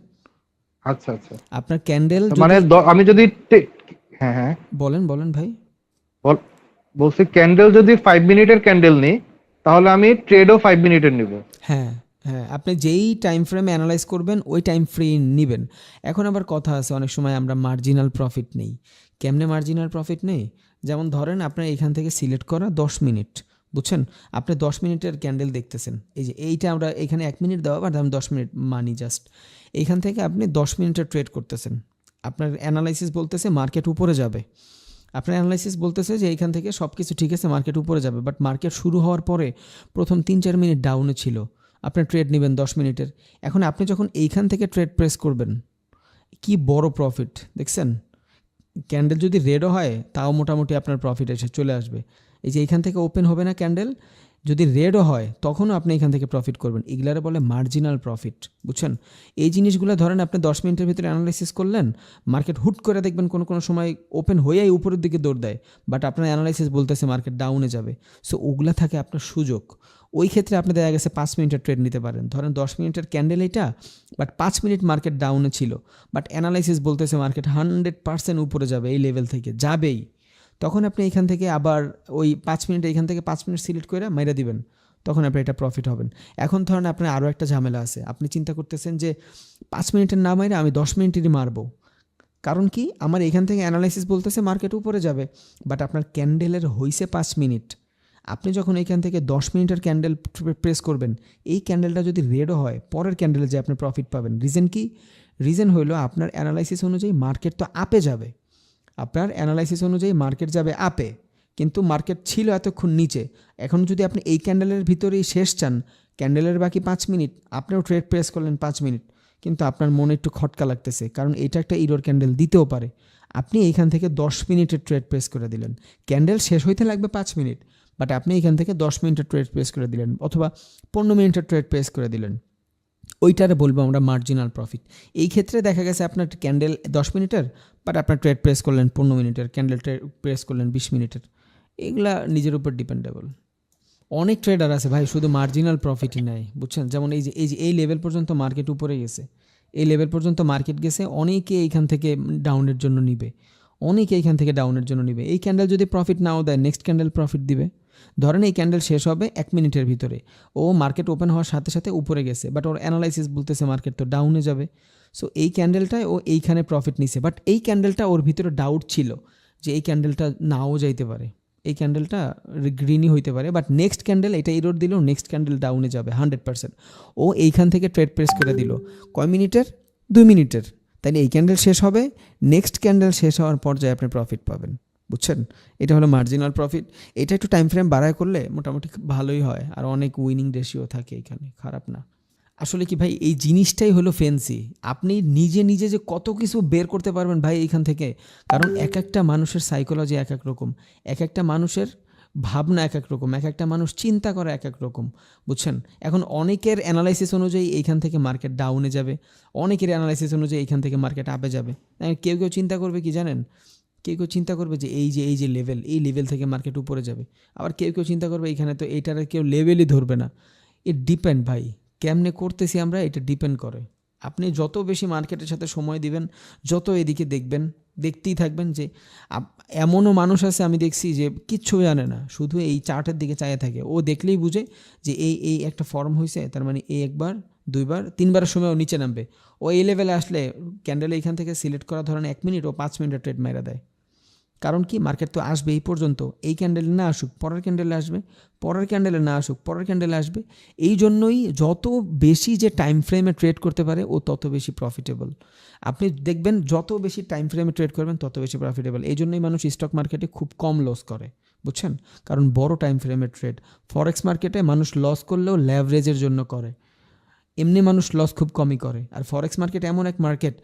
আচ্ছা আচ্ছা, আপনার ক্যান্ডেল মানে আমি যদি হ্যাঁ হ্যাঁ বলেন ভাই। বলছি ক্যান্ডেল যদি 5 মিনিটের ক্যান্ডেল নিই, তাহলে আমি ট্রেডও 5 মিনিটের নিব। হ্যাঁ হ্যাঁ, আপনি যেই টাইম ফ্রেমে অ্যানালাইজ করবেন ওই টাইম ফ্রেম নেবেন। এখন আবার কথা আছে, অনেক সময় আমরা মার্জিনাল প্রফিট নেই। কেমনে মার্জিনাল প্রফিট নেই? যেমন ধরেন আপনার এখান থেকে সিলেক্ট করা 10 মিনিট, বুঝছেন? আপনি 10 মিনিটের ক্যান্ডেল দেখতেছেন, এই যে এইটা আমরা এখানে 1 মিনিট দেওয়া, বাট আমি 10 মিনিট মানি জাস্ট। এইখান থেকে আপনি 10 মিনিটের ট্রেড করতেছেন, আপনার অ্যানালাইসিস বলতেছে মার্কেট উপরে যাবে, আপনার অ্যানালাইসিস বলতেছে যে এইখান থেকে সব কিছু ঠিক আছে, মার্কেট উপরে যাবে, বাট মার্কেট শুরু হওয়ার পরে প্রথম 3-4 মিনিট ডাউনে ছিল, আপনি ট্রেড নেবেন 10 মিনিটের। এখন আপনি যখন এইখান থেকে ট্রেড প্রেস করবেন, কি বড় প্রফিট, দেখছেন? ক্যান্ডেল যদি রেডও হয়, তাও মোটামুটি আপনার প্রফিট এসে চলে আসবে। এই যে এইখান থেকে ওপেন হবে না ক্যান্ডেল, যদি রেডও হয় তখনও আপনি এখান থেকে প্রফিট করবেন। এগুলারে বলে মার্জিনাল প্রফিট, বুঝছেন? এই জিনিসগুলো ধরেন আপনি 10 মিনিটের ভিতরে অ্যানালাইসিস করলেন, মার্কেট হুট করে দেখবেন কোনো সময় ওপেন হয়েই উপরের দিকে দৌড় দেয়, বাট আপনার অ্যানালাইসিস বলতেছে মার্কেট ডাউনে যাবে। সো ওগুলা থাকে আপনার সুযোগ। ওই ক্ষেত্রে আপনি দেখা গেছে 5 মিনিটের ট্রেড নিতে পারেন। ধরেন 10 মিনিটের ক্যান্ডেল এটা, বাট 5 মিনিট মার্কেট ডাউনে ছিল, বাট অ্যানালাইসিস বলতেছে মার্কেট 100% উপরে যাবে, এই লেভেল থেকে যাবেই। তখন আপনি এখান থেকে আবার ওই 5 মিনিট, এখান থেকে 5 মিনিট সিলেক্ট করে মাইরা দিবেন, তখন আপনি এটা প্রফিট হবেন। এখন ধরেন আপনার আরও একটা ঝামেলা আছে, আপনি চিন্তা করতেছেন যে 5 মিনিটের না মাইরে আমি 10 মিনিটেরই মারবো, কারণ কি, আমার এখান থেকে অ্যানালাইসিস বলতেছে মার্কেট উপরে যাবে, বাট আপনার ক্যান্ডেলের হইছে 5 মিনিট। আপনি যখন এইখান থেকে 10 মিনিটের ক্যান্ডেল প্রেস করবেন, এই ক্যান্ডেলটা যদি রেডও হয়, পরের ক্যান্ডেলে যে আপনি প্রফিট পাবেন। রিজন কি? রিজন হলো আপনার অ্যানালাইসিস অনুযায়ী মার্কেট তো আপে যাবে, আপনার অ্যানালাইসিস অনুযায়ী মার্কেট যাবে আপে, কিন্তু মার্কেট ছিল এতক্ষণ নিচে। এখন যদি আপনি এই ক্যান্ডেলের ভিতরেই শেষ চান, ক্যান্ডেলের বাকি 5 মিনিট, আপনিও ট্রেড প্রেস করলেন 5 মিনিট, কিন্তু আপনার মনে একটু খটকা লাগতেছে, কারণ এটা একটা ইরর ক্যান্ডেল দিতেও পারে। আপনি এইখান থেকে 10 মিনিটের ট্রেড প্রেস করে দিলেন, ক্যান্ডেল শেষ হইতে লাগবে 5 মিনিট, বাট আপনি এখান থেকে 10 মিনিটের ট্রেড প্রেস করে দিলেন, অথবা 15 মিনিটের ট্রেড প্রেস করে দিলেন, ওইটারে বলবো আমরা মার্জিনাল প্রফিট। এই ক্ষেত্রে দেখা গেছে আপনার ক্যান্ডেল 10 মিনিটের, বাট আপনার ট্রেড প্রেস করলেন 15 মিনিটের, ক্যান্ডেল ট্রেড প্রেস করলেন 20 মিনিটের। এগুলা নিজের উপর ডিপেন্ডেবল। অনেক ট্রেডার আছে ভাই শুধু মার্জিনাল প্রফিটই নেয়, বুঝছেন? যেমন এই লেভেল পর্যন্ত মার্কেট উপরে গেছে, এই লেভেল পর্যন্ত মার্কেট গেছে, অনেকে এইখান থেকে ডাউনের জন্য নিবে, অনেকে এইখান থেকে ডাউনের জন্য নিবে। এই ক্যান্ডেল যদি প্রফিট নাও দেয়, নেক্সট ক্যান্ডেল প্রফিট দিবে। ধরেন এই ক্যান্ডেল শেষ হবে 1 মিনিটের ভিতরে, ও মার্কেট ওপেন হওয়ার সাথে সাথে উপরে গেছে, বাট ওর অ্যানালাইসিস বলতেছে মার্কেট তো ডাউনে যাবে। সো এই ক্যান্ডেলটায় ও এইখানে প্রফিট নিছে, বাট এই ক্যান্ডেলটা ওর ভিতরে ডাউট ছিল যে এই ক্যান্ডেলটা নাও যাইতে পারে, এই ক্যান্ডেলটা গ্রিনই হইতে পারে, বাট নেক্সট ক্যান্ডেল এটা ইরোর দিল, নেক্সট ক্যান্ডেল ডাউনে যাবে 100%। ও এইখান থেকে ট্রেড প্রেস করে দিল কয় মিনিটের? 2 মিনিটের। তাইলে এই ক্যান্ডেল শেষ হবে, নেক্সট ক্যান্ডেল শেষ হওয়ার পর্যায়ে আপনি প্রফিট পাবেন, বুঝছেন? এটা হলো মার্জিনাল প্রফিট। এটা একটু টাইম ফ্রেম বাড়ায় করলে মোটামুটি ভালোই হয়, আর অনেক উইনিং রেশিও থাকে এখানে, খারাপ না। আসলে কি ভাই, এই জিনিসটাই হলো ফ্যান্সি। আপনি নিজে নিজে যে কত কিছু বের করতে পারবেন ভাই এইখান থেকে, কারণ এক একটা মানুষের সাইকোলজি এক এক রকম, এক একটা মানুষের ভাবনা এক এক রকম, এক একটা মানুষ চিন্তা করে এক এক রকম, বুঝছেন? এখন অনেকের অ্যানালাইসিস অনুযায়ী এইখান থেকে মার্কেট ডাউনে যাবে, অনেকের অ্যানালাইসিস অনুযায়ী এইখান থেকে মার্কেট আপে যাবে। কেউ কেউ চিন্তা করবে কি জানেন, কেউ কেউ চিন্তা করবে যে এই যে লেভেল, এই লেভেল থেকে মার্কেট উপরে যাবে, আবার কেউ কেউ চিন্তা করবে এইখানে তো এইটার কেউ লেভেলই ধরবে না। ইট ডিপেন্ড ভাই, কেমনে করতেছি আমরা, এটা ডিপেন্ড করে। আপনি যত বেশি মার্কেটের সাথে সময় দিবেন, যত এদিকে দেখবেন, দেখতেই থাকবেন যে এমনও মানুষ আছে আমি দেখছি যে কিচ্ছু জানে না, শুধু এই চার্টের দিকে চাইয়ে থাকে। ও দেখলেই বুঝে যে এই একটা ফর্ম হয়েছে, তার মানে এই 1 বার 2 বার 3 বারের সময় ও নিচে নামবে। ও এই লেভেলে আসলে ক্যান্ডেল এইখান থেকে সিলেক্ট করা ধরেন 1 মিনিট, ও 5 মিনিটের ট্রেড মাইরা দেয়। কারণ কি, মার্কেট তো আসবে এই পর্যন্ত, এই ক্যান্ডেলে না আসুক পরের ক্যান্ডেলে আসবে, পরের ক্যান্ডেলে না আসুক পরের ক্যান্ডেলে আসবে। এই জন্যই যত বেশি যে টাইম ফ্রেমে ট্রেড করতে পারে ও তত বেশি প্রফিটেবল। আপনি দেখবেন যত বেশি টাইম ফ্রেমে ট্রেড করবেন তত বেশি প্রফিটেবল। এই জন্যই মানুষ স্টক মার্কেটে খুব কম লস করে, বুঝছেন? কারণ বড় টাইম ফ্রেমে ট্রেড। ফরেক্স মার্কেটে মানুষ লস করলেও ল্যাভারেজের জন্য করে, এমনি মানুষ লস খুব কমই করে। আর ফরেক্স মার্কেট এমন এক মার্কেট,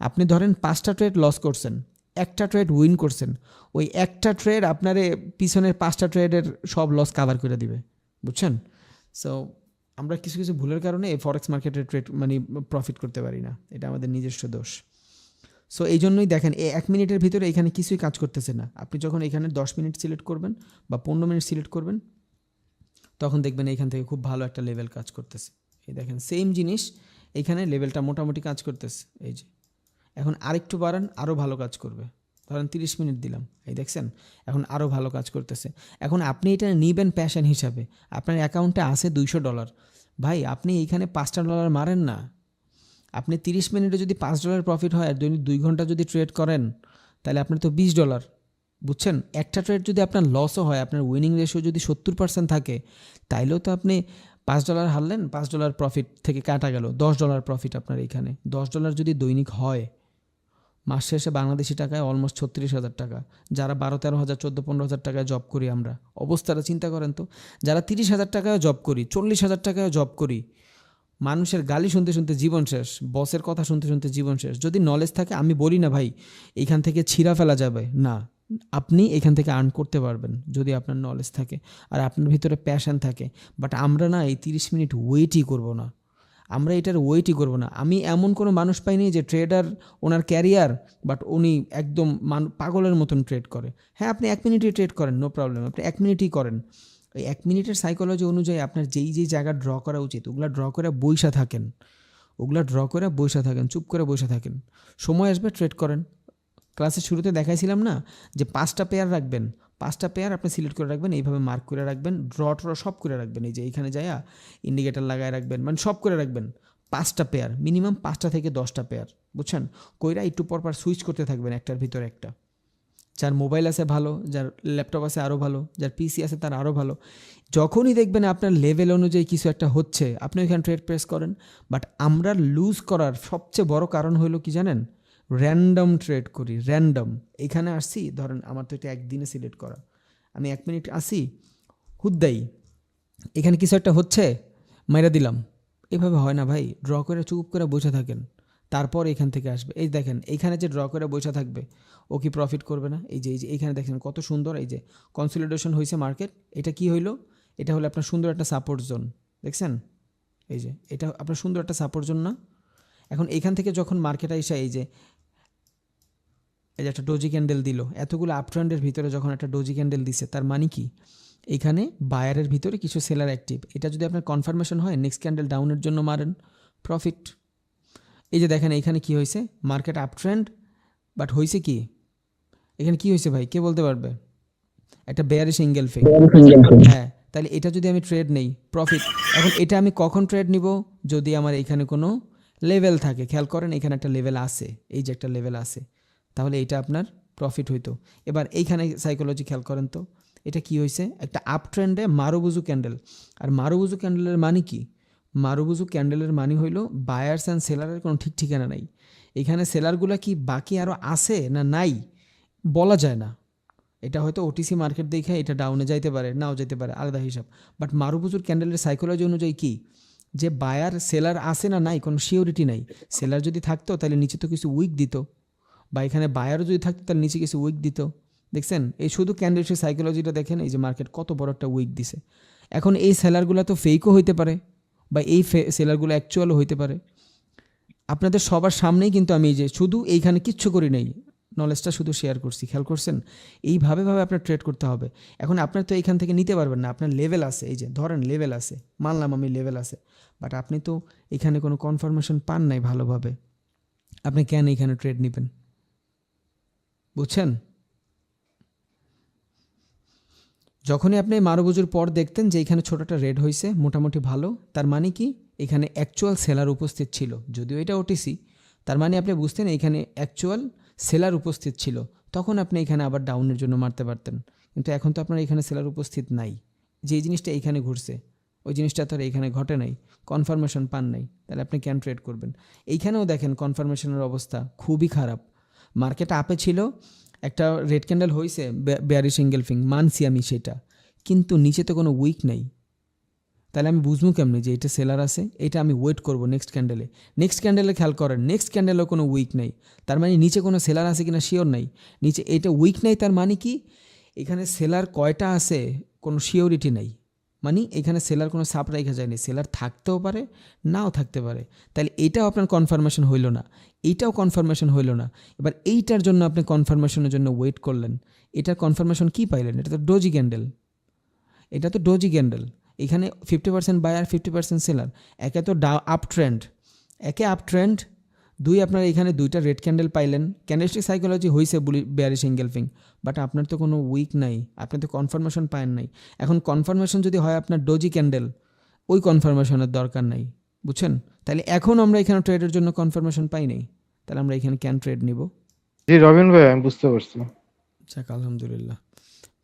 আপনি ধরেন 5টা ট্রেড লস করছেন, একটা ট্রেড উইন করছেন, ওই একটা ট্রেড আপনারে পিছনের 5টা ট্রেডের সব লস কাভার করে দিবে, বুঝছেন? সো আমরা কিছু কিছু ভুলের কারণে এই ফরেক্স মার্কেটের ট্রেড মানে প্রফিট করতে পারি না, এটা আমাদের নিজস্ব দোষ। সো এই জন্যই দেখেন 1 মিনিটের ভিতরে এখানে কিছুই কাজ করতেছে না। আপনি যখন এখানে 10 মিনিট সিলেক্ট করবেন বা 15 মিনিট সিলেক্ট করবেন, তখন দেখবেন এইখান থেকে খুব ভালো একটা লেভেল কাজ করতেছে। এই দেখেন সেম জিনিস, এইখানে লেভেলটা মোটামুটি কাজ করতেছে। এই যে এখন আরেকটু বাড়ান, আরও ভালো কাজ করবে। ধরেন 30 মিনিট দিলাম, এই দেখছেন এখন আরও ভালো কাজ করতেছে। এখন আপনি এটা নিবেন প্যাশন হিসাবে, আপনার অ্যাকাউন্টে আছে $200, ভাই আপনি এইখানে $5 মারেন না। আপনি 30 মিনিটে যদি $5 প্রফিট হয় আর দৈনিক 2 ঘন্টা যদি ট্রেড করেন, তাহলে আপনার তো $20, বুঝছেন? একটা ট্রেড যদি আপনার লসও হয়, আপনার উইনিং রেশিও যদি 70% থাকে, তাইলেও তো আপনি $5 হারলেন, $5 প্রফিট থেকে কাটা গেল, $10 প্রফিট আপনার এইখানে। $10 যদি দৈনিক হয়, মাস শেষে বাংলাদেশি টাকায় অলমোস্ট 36,000 টাকা। যারা 12-13 হাজার 14-15 হাজার টাকায় জব করি আমরা, অবস্থাটা চিন্তা করেন তো। যারা 30,000 টাকায় জব করি, 40,000 টাকায় জব করি, মানুষের গালি শুনতে শুনতে জীবন শেষ, বসের কথা শুনতে শুনতে জীবন শেষ। যদি নলেজ থাকে, আমি বলি না ভাই এইখান থেকে ছিঁড়া ফেলা যাবে না, আপনি এখান থেকে আর্ন করতে পারবেন যদি আপনার নলেজ থাকে আর আপনার ভিতরে প্যাশন থাকে। বাট আমরা না এই 30 মিনিট ওয়েটই করব না, আমরা এটার ওয়েটই করব না। আমি এমন কোনো মানুষ পাইনি যে ট্রেডার ওনার ক্যারিয়ার, বাট উনি একদম পাগলের মতন ট্রেড করে। হ্যাঁ, আপনি 1 মিনিটই ট্রেড করেন, নো প্রবলেম, আপনি 1 মিনিটই করেন। ওই 1 মিনিটের সাইকোলজি অনুযায়ী আপনার যেই জায়গা ড্র করা উচিত, ওগুলা ড্র করে বইসা থাকেন, চুপ করে বসে থাকেন। সময় আসবে ট্রেড করেন। ক্লাসের শুরুতে দেখাইছিলাম না যে 5টা পেয়ার রাখবেন, 5টা পেয়ার আপনি সিলেক্ট করে রাখবেন, এইভাবে মার্ক করে রাখবেন, ড্র সব করে রাখবেন। এই যে এইখানে যাইয়া ইন্ডিকেটার লাগায় রাখবেন, মানে সব করে রাখবেন। 5টা পেয়ার, মিনিমাম 5টা থেকে 10টা পেয়ার। বুঝছেন? কইরা একটু পর পর সুইচ করতে থাকবেন একটার ভিতরে একটা। যার মোবাইল আছে ভালো, যার ল্যাপটপ আছে আরও ভালো, যার পিসি আছে তার আরও ভালো। যখনই দেখবেন আপনার লেভেল অনুযায়ী কিছু একটা হচ্ছে, আপনি ওইখানে ট্রেড প্রেস করেন। বাট আমরা লুজ করার সবচেয়ে বড় কারণ হলো কি জানেন? র্যান্ডম ট্রেড করি, র্যান্ডম। এখানে আসছি, ধরেন আমার তো এটা একদিনে সিলেক্ট করা, আমি 1 মিনিট আসি, হুদ্দাই এখানে কিছু একটা হচ্ছে, মাইরা দিলাম। এভাবে হয় না ভাই, ড্র করে চুপ করে বসে থাকেন, তারপর এখান থেকে আসবে। এই দেখেন এইখানে যে ড্র করে বসে থাকবে ও কি প্রফিট করবে না? এই যে এইখানে দেখেন কত সুন্দর, এই যে কনসলিডেশন হয়েছে মার্কেট, এটা কি হইলো? এটা হলো আপনার সুন্দর একটা সাপোর্ট জোন, দেখছেন? এই যে এটা আপনার সুন্দর একটা সাপোর্ট জোন না? এখন এইখান থেকে যখন মার্কেট আইসা এই যে একটা ডোজি ক্যান্ডেল দিল, এতগুলো আপ ট্রেন্ডের ভিতরে যখন একটা ডোজি ক্যান্ডেল দিছে, তার মানে কি? এখানে বায়ারের ভিতরে কিছু সেলার অ্যাক্টিভ। এটা যদি আপনার কনফার্মেশন হয়, নেক্সট ক্যান্ডেল ডাউনের জন্য মারেন, প্রফিট। এই যে দেখেন এইখানে কি হয়েছে, মার্কেট আপ ট্রেন্ড, বাট হয়েছে কি এখানে? কি হয়েছে ভাই, কে বলতে পারবে? একটা বেয়ারিশ এঙ্গেলফিং। হ্যাঁ, তাহলে এটা যদি আমি ট্রেড নেই, প্রফিট। এখন এটা আমি কখন ট্রেড নিব? যদি আমার এখানে কোনো লেভেল থাকে। খেয়াল করেন এখানে একটা লেভেল আছে, এই যে একটা লেভেল আছে, তাহলে এটা আপনার প্রফিট হইতো। এবার এইখানে সাইকোলজি খেয়াল করেন তো, এটা কি হয়েছে? একটা আপ ট্রেন্ডে মারুবুজু ক্যান্ডেল। আর মারুবুজু ক্যান্ডেলের মানে কি? মারুবুজু ক্যান্ডেলের মানে হইলো বায়ার্স অ্যান্ড সেলারের কোনো ঠিক ঠিকানা নাই। এখানে সেলারগুলো কি বাকি আরও আছে না নাই বলা যায় না। এটা হয়তো ওটিসি মার্কেট দেখে এটা ডাউনে যাইতে পারে, নাও যেতে পারে, আলাদা হিসাব। বাট মারুবুজুর ক্যান্ডেলের সাইকোলজি অনুযায়ী কি, যে বায়ার সেলার আছে না নাই কোনো সিওরিটি নাই। সেলার যদি থাকতো তাহলে নিচে তো কিছু উইক দিত, বা এখানে বায়ারও যদি থাকতো তাহলে নিচে কিছু উইক দিত। দেখছেন? এই শুধু ক্যান্ডেলসের সাইকোলজিটা দেখেন, এই যে মার্কেট কত বড় একটা উইক দিছে। এখন এই সেলারগুলো তো ফেকও হইতে পারে, বা এই সেলারগুলো অ্যাকচুয়ালও হইতে পারে। আপনাদের সবার সামনেই কিন্তু আমি এই যে শুধু এইখানে কিচ্ছু করি নাই, নলেজটা শুধু শেয়ার করছি, খেয়াল করছেন? এইভাবে আপনার ট্রেড করতে হবে। এখন আপনার তো এইখান থেকে নিতে পারবেন না, আপনার লেভেল আছে, এই যে ধরেন লেভেল আছে, মানলাম আমি লেভেল আছে, বাট আপনি তো এখানে কোনো কনফার্মেশন পান নাই ভালোভাবে, আপনি কেন এইখানে ট্রেড নেবেন? বুঝছেন? যখনই আপনি মারুবুজুর পর দেখতেন যে এখানে ছোটোটা রেড হয়েছে মোটামুটি ভালো, তার মানে কি এখানে অ্যাকচুয়াল সেলার উপস্থিত ছিল। যদিও এটা ওটিসি, তার মানে আপনি বুঝতেন এখানে অ্যাকচুয়াল সেলার উপস্থিত ছিল, তখন আপনি এখানে আবার ডাউনের জন্য মারতে পারতেন। কিন্তু এখন তো আপনার এখানে সেলার উপস্থিত নাই। যে জিনিসটা এইখানে ঘুরছে ওই জিনিসটা তো আর এইখানে ঘটে নাই, কনফার্মেশন পান নাই, তাহলে আপনি কেন ট্রেড করবেন? এইখানেও দেখেন কনফার্মেশনের অবস্থা খুবই খারাপ। মার্কেট আপে ছিল, একটা রেড ক্যান্ডেল হয়েছে, বেয়ারিশ এঙ্গেলফিং, মানছি আমি সেটা, কিন্তু নিচে তো কোনো উইক নেই। তাহলে আমি বুঝবো কেমনি যে এটা সেলার আছে? এটা আমি ওয়েট করব নেক্সট ক্যান্ডেলে। নেক্সট ক্যান্ডেলে খেয়াল করেন, নেক্সট ক্যান্ডেলেও কোনো উইক নেই, তার মানে নিচে কোনো সেলার আছে কিনা শিওর নাই। নিচে এটা উইক নেই, তার মানে কি এখানে সেলার কয়টা আছে কোনো শিওরিটি নাই। মানে এখানে সেলার কোনো সাপ রাখা যায়নি, সেলার থাকতেও পারে নাও থাকতে পারে। তাহলে এটাও আপনার কনফার্মেশন হইল না, এইটাও কনফার্মেশন হইল না। এবার এইটার জন্য আপনি কনফার্মেশনের জন্য ওয়েট করলেন, এটার কনফার্মেশন কি পাইলেন? এটা তো ডোজি ক্যান্ডেল, এটা তো ডোজি ক্যান্ডেল। এখানে 50% বায়ার 50% সেলার, একে তো আপ ট্রেন্ড, একে আপ ট্রেন্ড, দুই আপনার এখানে দুইটা রেড ক্যান্ডেল পাইলেন, ক্যান্ডেলস্টিক সাইকোলজি হয়েছে বেয়ারিশ এঙ্গেলফিং, বাট আপনার তো কোনো উইক নাই, আপনি তো কনফার্মেশন পায়েন নাই। এখন কনফার্মেশন যদি হয় আপনার ডোজি ক্যান্ডেল, ওই কনফার্মেশনের দরকার নাই, বুঝছেন? তাহলে এখন আমরা এখানে ট্রেডের জন্য কনফার্মেশন পাই নাই, তাহলে আমরা এখানে ক্যান ট্রেড নিব? জি রবিন ভাই, আমি বুঝতে পারছি। যাক আলহামদুলিল্লাহ।